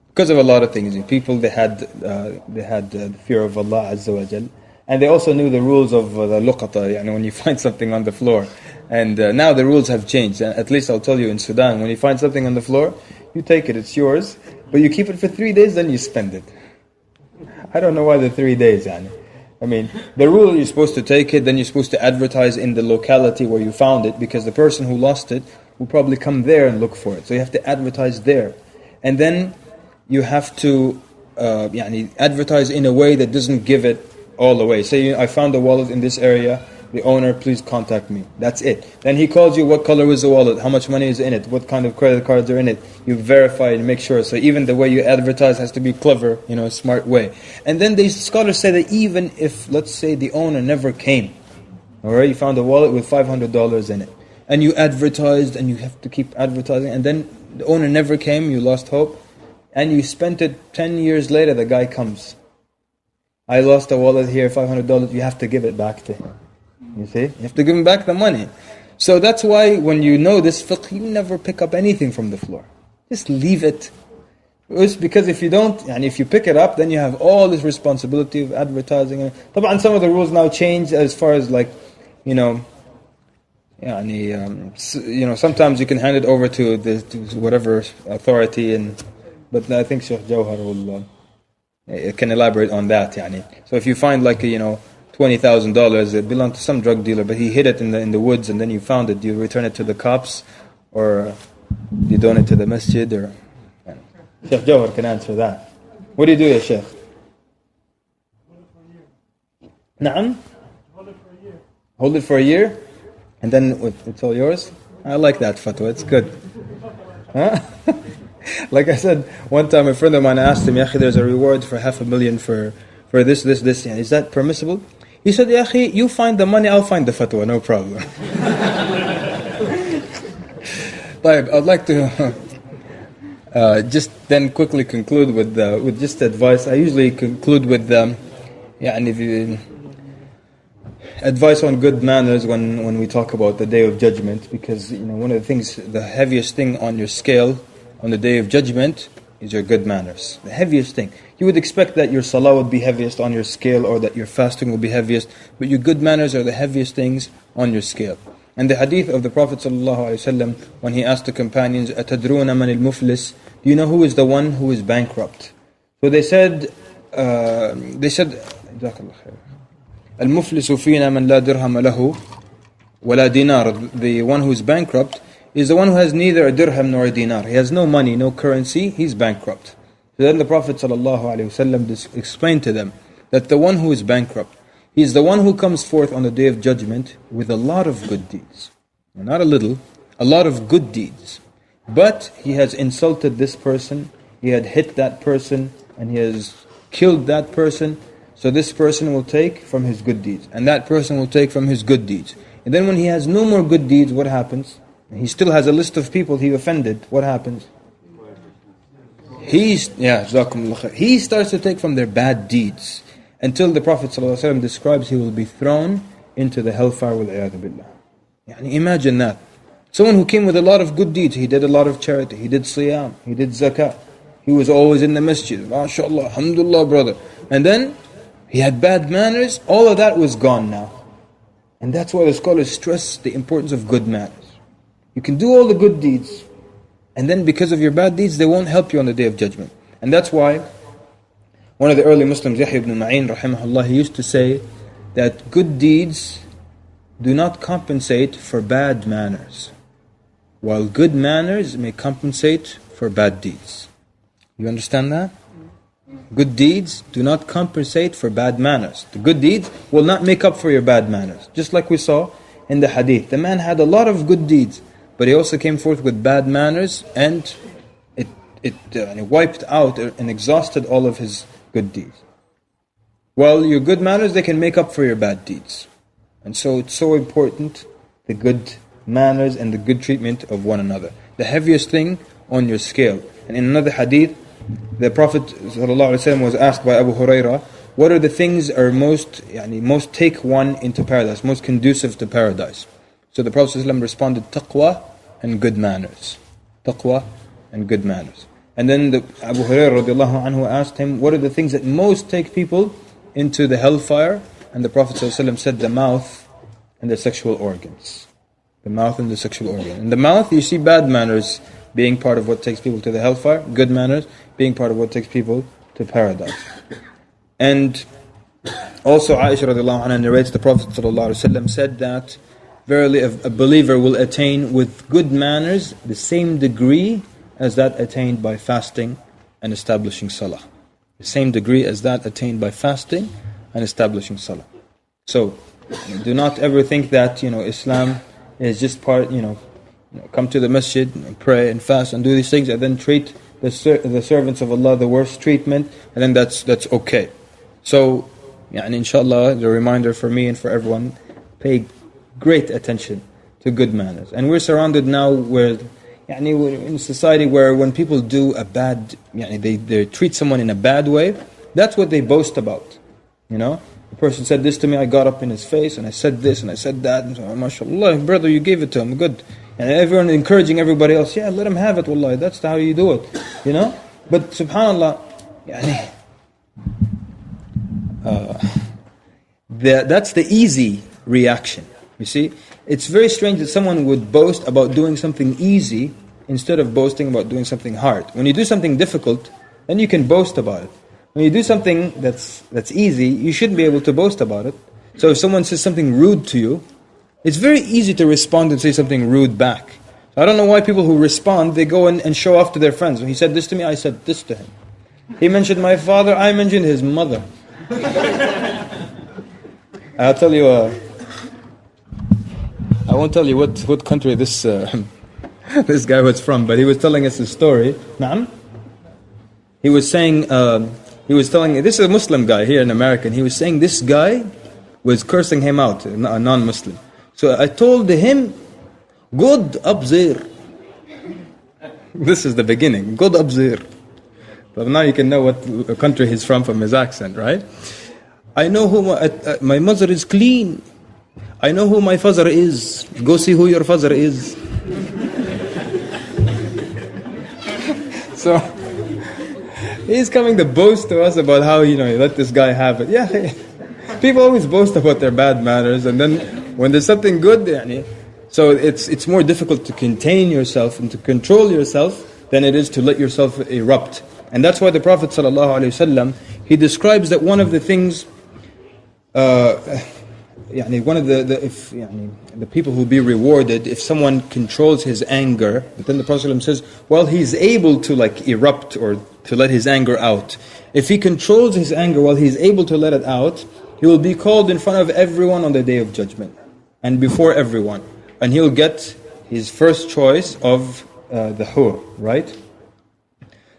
Because of a lot of things. People, they had the fear of Allah Azza wa Jal. And they also knew the rules of the Lecutre, when you find something on the floor. And now the rules have changed. At least I'll tell you in Sudan, when you find something on the floor, you take it, it's yours. But you keep it for 3 days, then you spend it. I don't know why the 3 days, the rule, you're supposed to take it, then you're supposed to advertise in the locality where you found it, because the person who lost it will probably come there and look for it. So you have to advertise there. And then you have to advertise in a way that doesn't give it all away. Say, I found a wallet in this area, the owner, please contact me. That's it. Then he calls you, what color is the wallet, how much money is in it, what kind of credit cards are in it. You verify and make sure. So even the way you advertise has to be clever, a smart way. And then the scholars say that even if, let's say, the owner never came, alright, you found a wallet with $500 in it, and you advertised, and you have to keep advertising, and then the owner never came, you lost hope, and you spent it 10 years later, the guy comes. I lost a wallet here, $500, you have to give it back to him. You see? You have to give him back the money. So that's why when you know this fiqh, you never pick up anything from the floor. Just leave it. It's because if you don't, if you pick it up, then you have all this responsibility of advertising. But some of the rules now change as far as sometimes you can hand it over to whatever authority, but I think Sheikh Jawhar will can elaborate on that. So if you find $20,000, it belonged to some drug dealer, but he hid it in the woods, and then you found it. Do you return it to the cops, or do you donate it to the masjid? Or Sheikh Jawhar can answer that. What do you do, ya Sheikh? Naam? Hold it for a year, and then it's all yours. I like that fatwa. It's good. Huh? Like I said, one time a friend of mine asked him, Yahi, there's a reward for $500,000 for this. Is that permissible? He said, Yahi, you find the money, I'll find the fatwa, no problem. I'd like to just then quickly conclude with just advice. I usually conclude with advice on good manners when we talk about the Day of Judgment, because one of the things, the heaviest thing on your scale on the Day of Judgment is your good manners. The heaviest thing. You would expect that your salah would be heaviest on your scale, or that your fasting will be heaviest, but your good manners are the heaviest things on your scale. And the hadith of the Prophet ﷺ, when he asked the companions, أَتَدْرُونَ مَنِ الْمُفْلِسِ, do you know who is the one who is bankrupt? So they said, الْمُفْلِسُ فِينَا مَنْ لَا دِرْهَمَ لَهُ وَلَا دِينَارٍ. The one who is bankrupt is the one who has neither a dirham nor a dinar. He has no money, no currency, he's bankrupt. So then the Prophet ﷺ explained to them that the one who is bankrupt, he is the one who comes forth on the Day of Judgment with a lot of good deeds. Not a little, a lot of good deeds. But he has insulted this person, he had hit that person, and he has killed that person. So this person will take from his good deeds, and that person will take from his good deeds. And then when he has no more good deeds, what happens? He still has a list of people he offended. What happens? He starts to take from their bad deeds, until the Prophet ﷺ describes he will be thrown into the hellfire. Imagine that. Someone who came with a lot of good deeds. He did a lot of charity, he did siyam, he did zakah, he was always in the masjid, MashaAllah, alhamdulillah, brother. And then he had bad manners. All of that was gone now. And that's why the scholars stress the importance of good manners. You can do all the good deeds, and then because of your bad deeds, they won't help you on the Day of Judgment. And that's why one of the early Muslims, Yahya ibn Ma'in, rahimahullah, he used to say that good deeds do not compensate for bad manners, while good manners may compensate for bad deeds. You understand that? Good deeds do not compensate for bad manners. The good deeds will not make up for your bad manners. Just like we saw in the hadith. The man had a lot of good deeds, but he also came forth with bad manners, and it wiped out and exhausted all of his good deeds. Well, your good manners, they can make up for your bad deeds. And so it's so important, the good manners and the good treatment of one another. The heaviest thing on your scale. And in another hadith, the Prophet ﷺ was asked by Abu Hurairah, what are the things are most take one into paradise, most conducive to paradise? So the Prophet ﷺ responded, taqwa and good manners. Taqwa and good manners. And then Abu Hurairah radiallahu anhu asked him, what are the things that most take people into the hellfire? And the Prophet ﷺ said, the mouth and the sexual organs. The mouth and the sexual organ. In the mouth, you see bad manners being part of what takes people to the hellfire, good manners being part of what takes people to paradise. And also Aisha radiallahu anha narrates the Prophet ﷺ said that, verily a believer will attain with good manners the same degree as that attained by fasting and establishing salah. The same degree as that attained by fasting and establishing salah. So, do not ever think that, Islam is just part, come to the masjid and pray and fast and do these things and then treat the servants of Allah the worst treatment, and then that's okay. So, inshallah, the reminder for me and for everyone, pay great attention to good manners. And we're surrounded now we're in a society where when people do a bad, they treat someone in a bad way, that's what they boast about. The person said this to me, I got up in his face and I said this and I said that, and so, mashallah, brother, you gave it to him, good. And everyone encouraging everybody else, yeah, let him have it, wallahi, that's how you do it. But subhanallah, that's the easy reaction. You see, it's very strange that someone would boast about doing something easy instead of boasting about doing something hard. When you do something difficult, then you can boast about it. When you do something that's easy, you shouldn't be able to boast about it. So if someone says something rude to you, it's very easy to respond and say something rude back. I don't know why people who respond, they go and show off to their friends. When he said this to me, I said this to him. He mentioned my father, I mentioned his mother. I'll tell you, I won't tell you what country this this guy was from, but he was telling us a story. Naam? He was saying, this is a Muslim guy here in America, and he was saying this guy was cursing him out, a non-Muslim. So I told him, good up there. This is the beginning, good up there. But now you can know what country he's from his accent, right? I know who my mother is clean. I know who my father is. Go see who your father is. So he's coming to boast to us about how you let this guy have it. Yeah, people always boast about their bad manners, and then when there's something good, so it's more difficult to contain yourself and to control yourself than it is to let yourself erupt. And that's why the Prophet ﷺ, he describes that one of the things, one of the people who will be rewarded if someone controls his anger. But then the Prophet ﷺ says, well, he's able to erupt or to let his anger out. If he controls his anger while he's able to let it out, he will be called in front of everyone on the Day of Judgment and before everyone, and he'll get his first choice of the hur, right?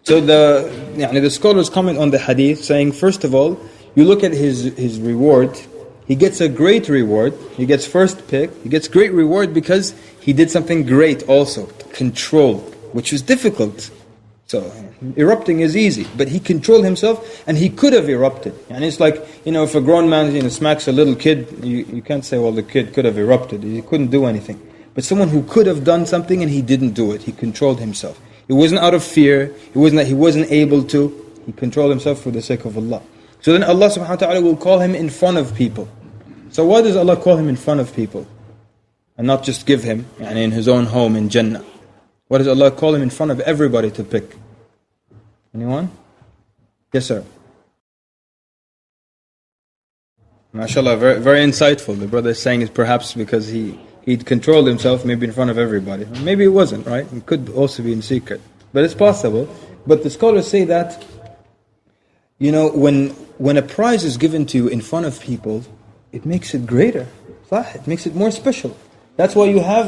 So the scholars comment on the hadith saying, first of all, you look at his reward. He gets a great reward. He gets first pick. He gets great reward because he did something great also, control, which is difficult. So erupting is easy, but he controlled himself and he could have erupted. And it's like, if a grown man smacks a little kid, you can't say, well, the kid could have erupted. He couldn't do anything. But someone who could have done something and he didn't do it, he controlled himself. It wasn't out of fear. It wasn't that he wasn't able to. He controlled himself for the sake of Allah. So then Allah subhanahu wa ta'ala will call him in front of people. So why does Allah call him in front of people? And not just give him in his own home in Jannah? Why does Allah call him in front of everybody to pick? Anyone? Yes, sir. MashaAllah, very, very insightful. The brother is saying it perhaps because he'd controlled himself maybe in front of everybody. Maybe it wasn't, right? It could also be in secret. But it's possible. But the scholars say that, when a prize is given to you in front of people, it makes it greater. It makes it more special. That's why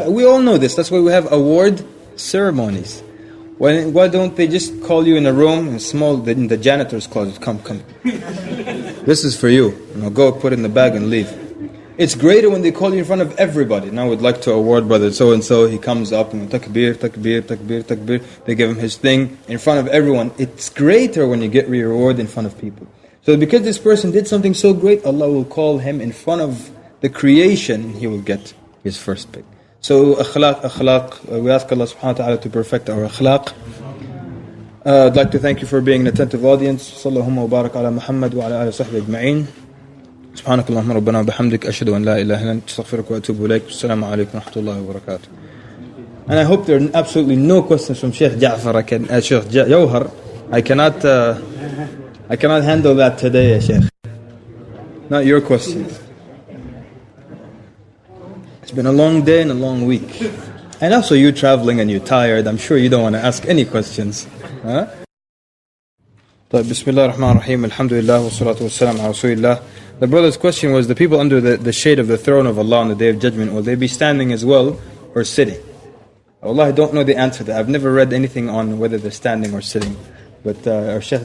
we all know this, that's why we have award ceremonies. Why don't they just call you in a room, in the janitor's closet, come. This is for you. Go put it in the bag and leave. It's greater when they call you in front of everybody. Now we'd like to award brother so-and-so. He comes up and takbir, takbir, takbir, takbir. They give him his thing in front of everyone. It's greater when you get your reward in front of people. So because this person did something so great, Allah will call him in front of the creation, he will get his first pick. So akhlaq, we ask Allah subhanahu wa ta'ala to perfect our akhlaq. I'd like to thank you for being an attentive audience. Sallallahu wa barak ala Muhammad wa ala alihi wa sahbihi ajma'in. سبحانك اللهم ربنا وبحمدك أشهد أن لا إله إلا أنت أستغفرك وأتوب إليك. السلام عليكم ورحمة الله وبركاته. And I hope there are absolutely no questions from Sheikh Ja'far. Sheikh Jawhar. I cannot handle that today, Sheikh. Not your questions. It's been a long day and a long week. And also you're traveling and you're tired. I'm sure you don't want to ask any questions. Huh? Bismillah ar-Rahman ar-Rahim. Alhamdulillah wa salatu wa salam ala Rasulillah. The brother's question was, the people under the shade of the throne of Allah on the Day of Judgment, will they be standing as well or sitting? Allah, I don't know the answer to that. I've never read anything on whether they're standing or sitting. But our Sheikh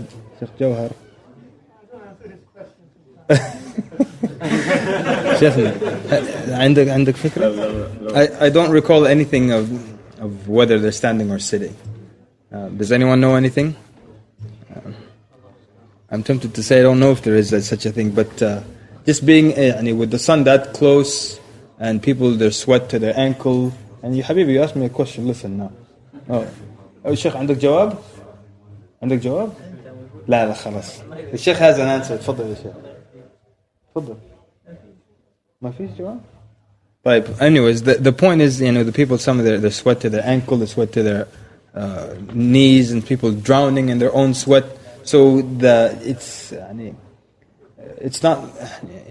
Jawhar. عندك فكرة? I don't recall anything of whether they're standing or sitting. Does anyone know anything? I'm tempted to say I don't know if there is such a thing, but just being with the sun that close and people, their sweat to their ankle. And you, Habibi, you asked me a question. Listen now. Oh, Sheikh, عندك جواب? عندك جواب؟ لا خلاص. The Sheikh has an answer. تفضل يا شيخ. تفضل. ما فيش جواب؟ Right. Anyways, the point is, the people, some of their sweat to their ankle, the sweat to their knees, and people drowning in their own sweat. So it's not.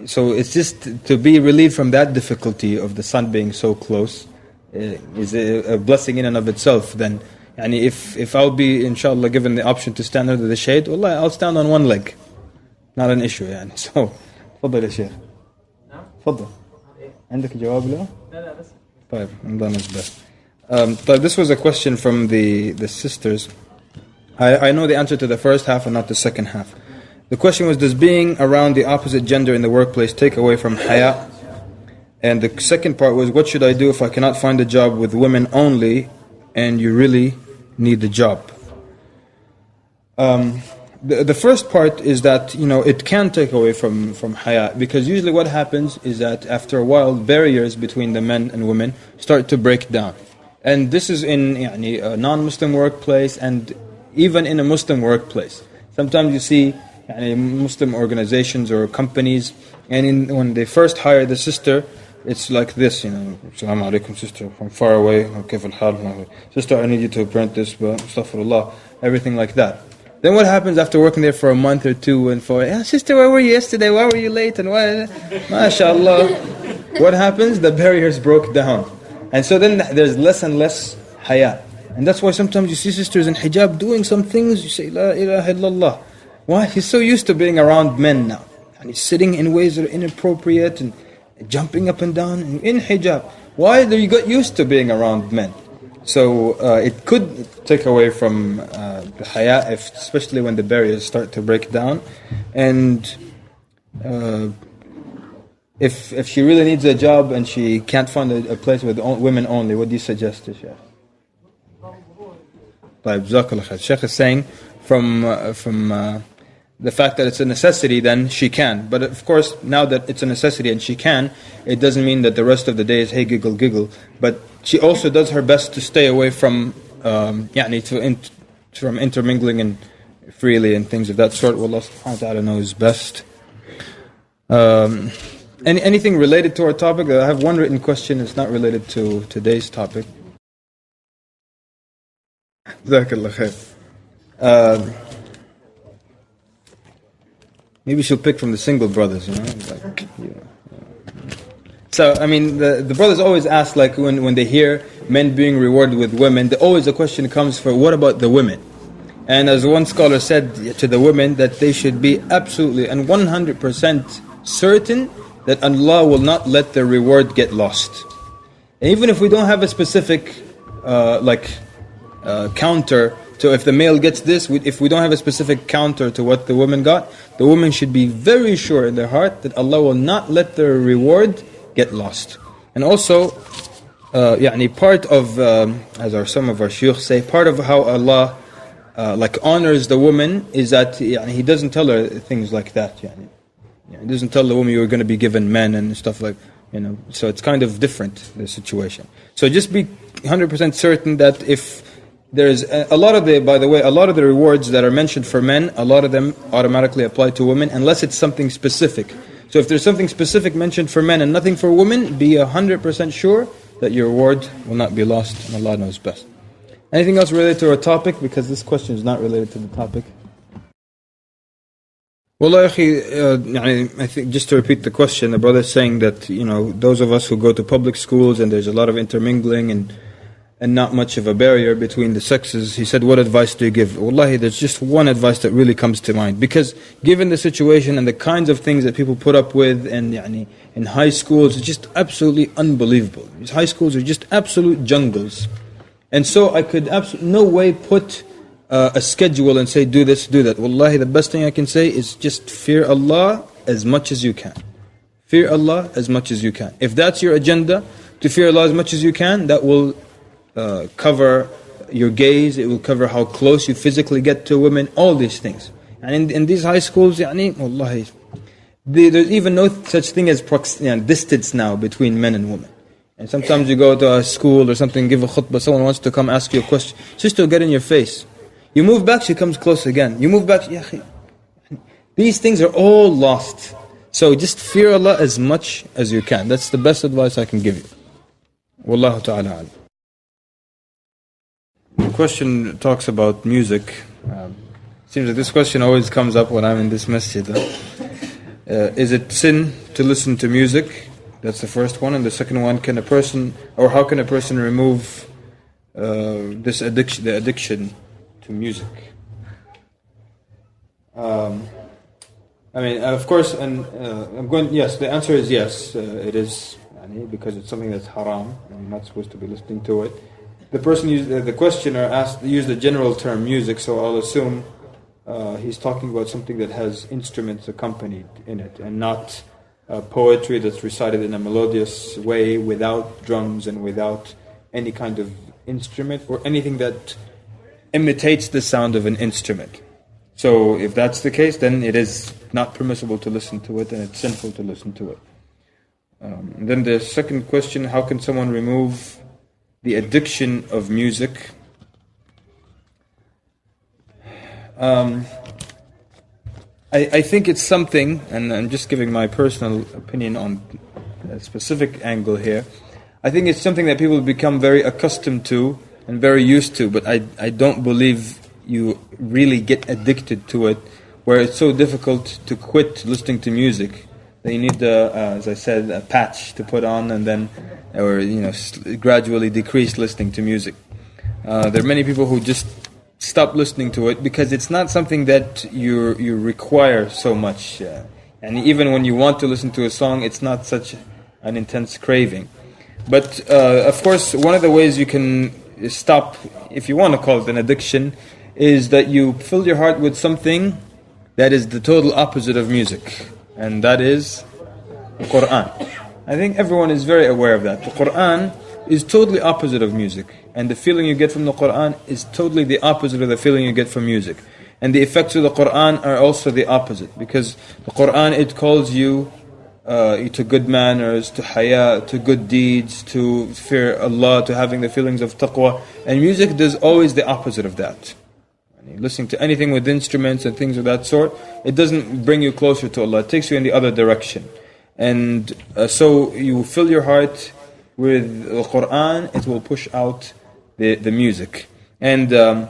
So it's just to be relieved from that difficulty of the sun being so close is a blessing in and of itself. Then, if I'll be inshallah given the option to stand under the shade, wallah, I'll stand on one leg. Not an issue. So, تفضل يا شيخ. تفضل. عندك جواب له؟ لا بس. طيب, Allah knows best. This was a question from the sisters. I know the answer to the first half and not the second half. The question was, does being around the opposite gender in the workplace take away from haya? And the second part was, what should I do if I cannot find a job with women only and you really need the job? The first part is that, it can take away from haya, because usually what happens is that after a while, barriers between the men and women start to break down. And this is in a non-Muslim workplace and even in a Muslim workplace. Sometimes you see Muslim organizations or companies, and when they first hire the sister, it's like this, Assalamu alaikum, sister, from far away, كيف الحال? Sister, I need you to print this, astaghfirullah, everything like that. Then what happens after working there for a month or two and sister, where were you yesterday? Why were you late? And why? MashaAllah. What happens? The barriers broke down. And so then there's less and less haya. And that's why sometimes you see sisters in hijab doing some things, you say, La ilaha illallah. Why? He's so used to being around men now. And he's sitting in ways that are inappropriate and jumping up and down in hijab. Why? You got used to being around men. So it could take away from the haya, especially when the barriers start to break down. And if she really needs a job and she can't find a place with women only, what do you suggest to Sheikh? Sheikh is saying from the fact that it's a necessity, then she can. But of course, now that it's a necessity and she can, it doesn't mean that the rest of the day is hey giggle giggle. But she also does her best to stay away from from intermingling and freely and things of that sort. Allah subhanahu wa ta'ala knows best. Anything related to our topic? I have one written question. It's not related to today's topic. Jazakallah khair. Maybe she'll pick from the single brothers, So, the brothers always ask, when they hear men being rewarded with women, always the question comes for, what about the women? And as one scholar said to the women, that they should be absolutely and 100% certain that Allah will not let their reward get lost. And even if we don't have a specific, counter to if the male gets this, if we don't have a specific counter to what the woman got, the woman should be very sure in their heart that Allah will not let their reward get lost. And also, part of, as some of our shuyukh say, part of how Allah like honors the woman is that he doesn't tell her things like that. He doesn't tell the woman you're going to be given men and stuff like, so it's kind of different, the situation. So just be 100% certain that if there's a lot of the rewards that are mentioned for men, a lot of them automatically apply to women unless it's something specific. So if there's something specific mentioned for men and nothing for women, be 100% sure that your reward will not be lost, and Allah knows best. Anything else related to our topic? Because this question is not related to the topic. Well, I think just to repeat the question, the brother is saying that those of us who go to public schools and there's a lot of intermingling and not much of a barrier between the sexes, he said, what advice do you give? Wallahi, there's just one advice that really comes to mind. Because given the situation and the kinds of things that people put up with and in high schools, it's just absolutely unbelievable. These high schools are just absolute jungles. And so I could no way put a schedule and say, do this, do that. Wallahi, the best thing I can say is just fear Allah as much as you can. Fear Allah as much as you can. If that's your agenda, to fear Allah as much as you can, that will cover your gaze, it will cover how close you physically get to women, all these things. And in these high schools, wallahi, there's even no such thing as distance now between men and women. And sometimes you go to a school or something, give a khutbah, someone wants to come ask you a question, sister will get in your face. You move back, she comes close again. You move back, these things are all lost. So just fear Allah as much as you can. That's the best advice I can give you. Wallahu ta'ala alam. The question talks about music. Seems like this question always comes up when I'm in this masjid. Is it sin to listen to music? That's the first one. And the second one, how can a person remove the addiction to music? Of course, and yes, the answer is yes, it is, because it's something that's haram, and you're not supposed to be listening to it. The person the questioner used the general term music, so I'll assume he's talking about something that has instruments accompanied in it, and not poetry that's recited in a melodious way without drums and without any kind of instrument or anything that imitates the sound of an instrument. So if that's the case, then it is not permissible to listen to it, and it's sinful to listen to it. Then the second question, how can someone remove the addiction of music? I think it's something, and I'm just giving my personal opinion on a specific angle here. I think it's something that people become very accustomed to and very used to, but I don't believe you really get addicted to it, where it's so difficult to quit listening to music that you need, as I said, a patch to put on and then, or gradually decrease listening to music. There are many people who just stop listening to it because it's not something that you require so much. And even when you want to listen to a song, it's not such an intense craving. But of course, one of the ways you can stop, if you want to call it an addiction, is that you fill your heart with something that is the total opposite of music. And that is the Qur'an. I think everyone is very aware of that. The Qur'an is totally opposite of music. And the feeling you get from the Qur'an is totally the opposite of the feeling you get from music. And the effects of the Qur'an are also the opposite. Because the Qur'an, it calls you to good manners, to haya, to good deeds, to fear Allah, to having the feelings of taqwa. And music does always the opposite of that. Listening to anything with instruments and things of that sort, it doesn't bring you closer to Allah. It takes you in the other direction. And so you fill your heart with the Qur'an, it will push out the music. And it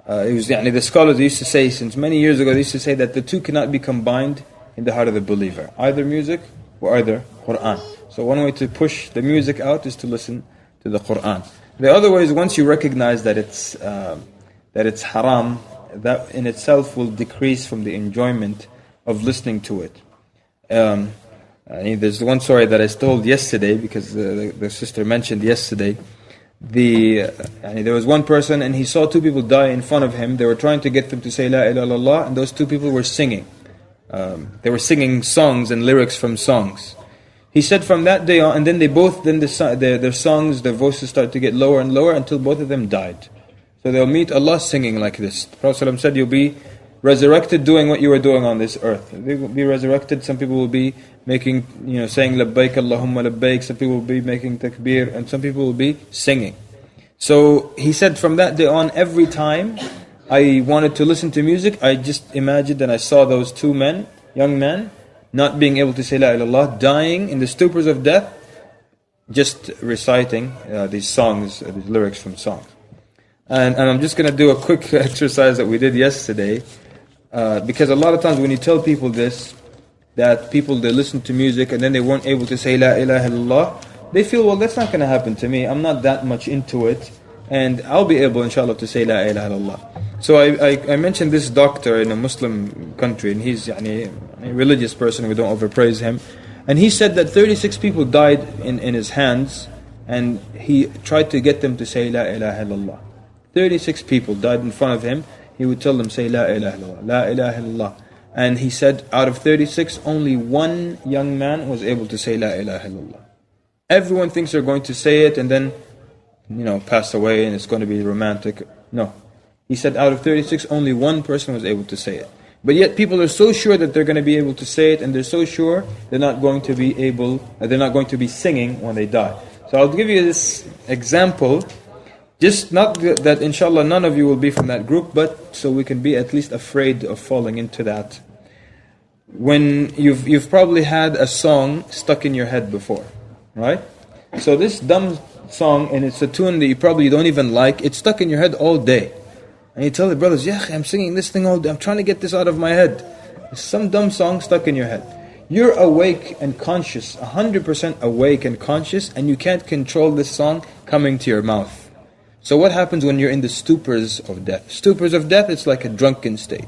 was the scholars used to say, since many years ago, they used to say that the two cannot be combined in the heart of the believer, either music or either Qur'an. So one way to push the music out is to listen to the Qur'an. The other way is, once you recognize that it's haram, that in itself will decrease from the enjoyment of listening to it. There's one story that I told yesterday, because the sister mentioned yesterday. There was one person, and he saw two people die in front of him. They were trying to get them to say La ilaha illallah, and those two people were singing. They were singing songs and lyrics from songs. He said from that day on, and then their songs, their voices started to get lower and lower until both of them died. So they'll meet Allah singing like this. The Prophet ﷺ said, you'll be resurrected doing what you were doing on this earth. They will be resurrected. Some people will be making, saying labbaik Allahumma labbaik. Some people will be making takbir, and some people will be singing. So he said, from that day on, every time I wanted to listen to music, I just imagined and I saw those two men, young men, not being able to say La ilaha illallah, dying in the stupors of death, just reciting these songs, these lyrics from songs. And I'm just going to do a quick exercise that we did yesterday, because a lot of times when you tell people this, that people, they listen to music and then they weren't able to say La ilaha illallah, they feel, well, that's not going to happen to me. I'm not that much into it, and I'll be able, inshallah, to say La ilaha illallah. So I mentioned this doctor in a Muslim country, and he's a religious person, we don't overpraise him. And he said that 36 people died in his hands, and he tried to get them to say La ilaha illallah. 36 people died in front of him. He would tell them, say La ilaha illallah, La ilaha illallah. And he said, out of 36, only one young man was able to say La ilaha illallah. Everyone thinks they're going to say it and then, pass away and it's going to be romantic. No. He said, out of 36, only one person was able to say it. But yet people are so sure that they're going to be able to say it, and they're so sure they're not going to be singing when they die. So I'll give you this example, just not that inshallah none of you will be from that group, but so we can be at least afraid of falling into that. When you've probably had a song stuck in your head before, right? So this dumb song, and it's a tune that you probably don't even like, it's stuck in your head all day. And you tell the brothers, yeah, I'm singing this thing all day, I'm trying to get this out of my head. It's some dumb song stuck in your head. You're awake and conscious, 100% awake and conscious, and you can't control this song coming to your mouth. So what happens when you're in the stupors of death? Stupors of death, it's like a drunken state.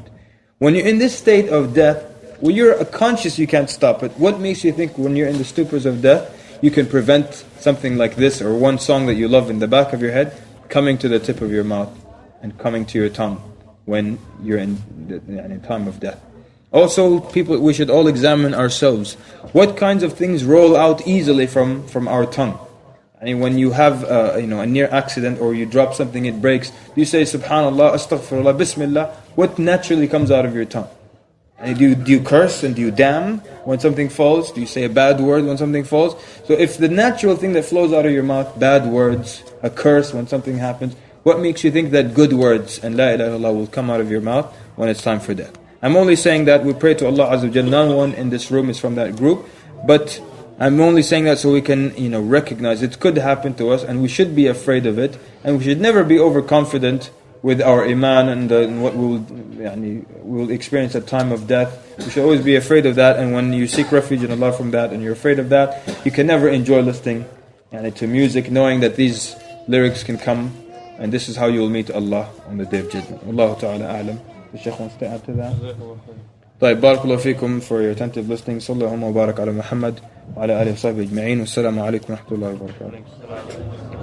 When you're in this state of death, when you're conscious, you can't stop it. What makes you think when you're in the stupors of death, you can prevent something like this, or one song that you love in the back of your head, coming to the tip of your mouth and coming to your tongue when you're in time of death? Also, people, we should all examine ourselves. What kinds of things roll out easily from our tongue? I mean, when you have a near accident, or you drop something, it breaks, do you say Subhanallah, Astaghfirullah, Bismillah? What naturally comes out of your tongue? And do you curse and do you damn when something falls? Do you say a bad word when something falls? So if the natural thing that flows out of your mouth, bad words, a curse when something happens, what makes you think that good words and La ilaha illallah will come out of your mouth when it's time for death? I'm only saying that we pray to Allah Azza wa Jalla. No one in this room is from that group, but I'm only saying that so we can recognize it could happen to us, and we should be afraid of it, and we should never be overconfident with our iman and what we will experience at time of death. We should always be afraid of that, and when you seek refuge in Allah from that and you're afraid of that, you can never enjoy listening to music, knowing that these lyrics can come, and this is how you will meet Allah on the day of judgment. Wallahu ta'ala a'lam. The Shaykh wants to add to that. طيب, barakallahu feekum for your attentive listening. Sallallahu wa barak ala Muhammad wa ala alihi wa sahbihi ajma'in. Wassalamu alaikum wa rahmatullahi wa barakatuh.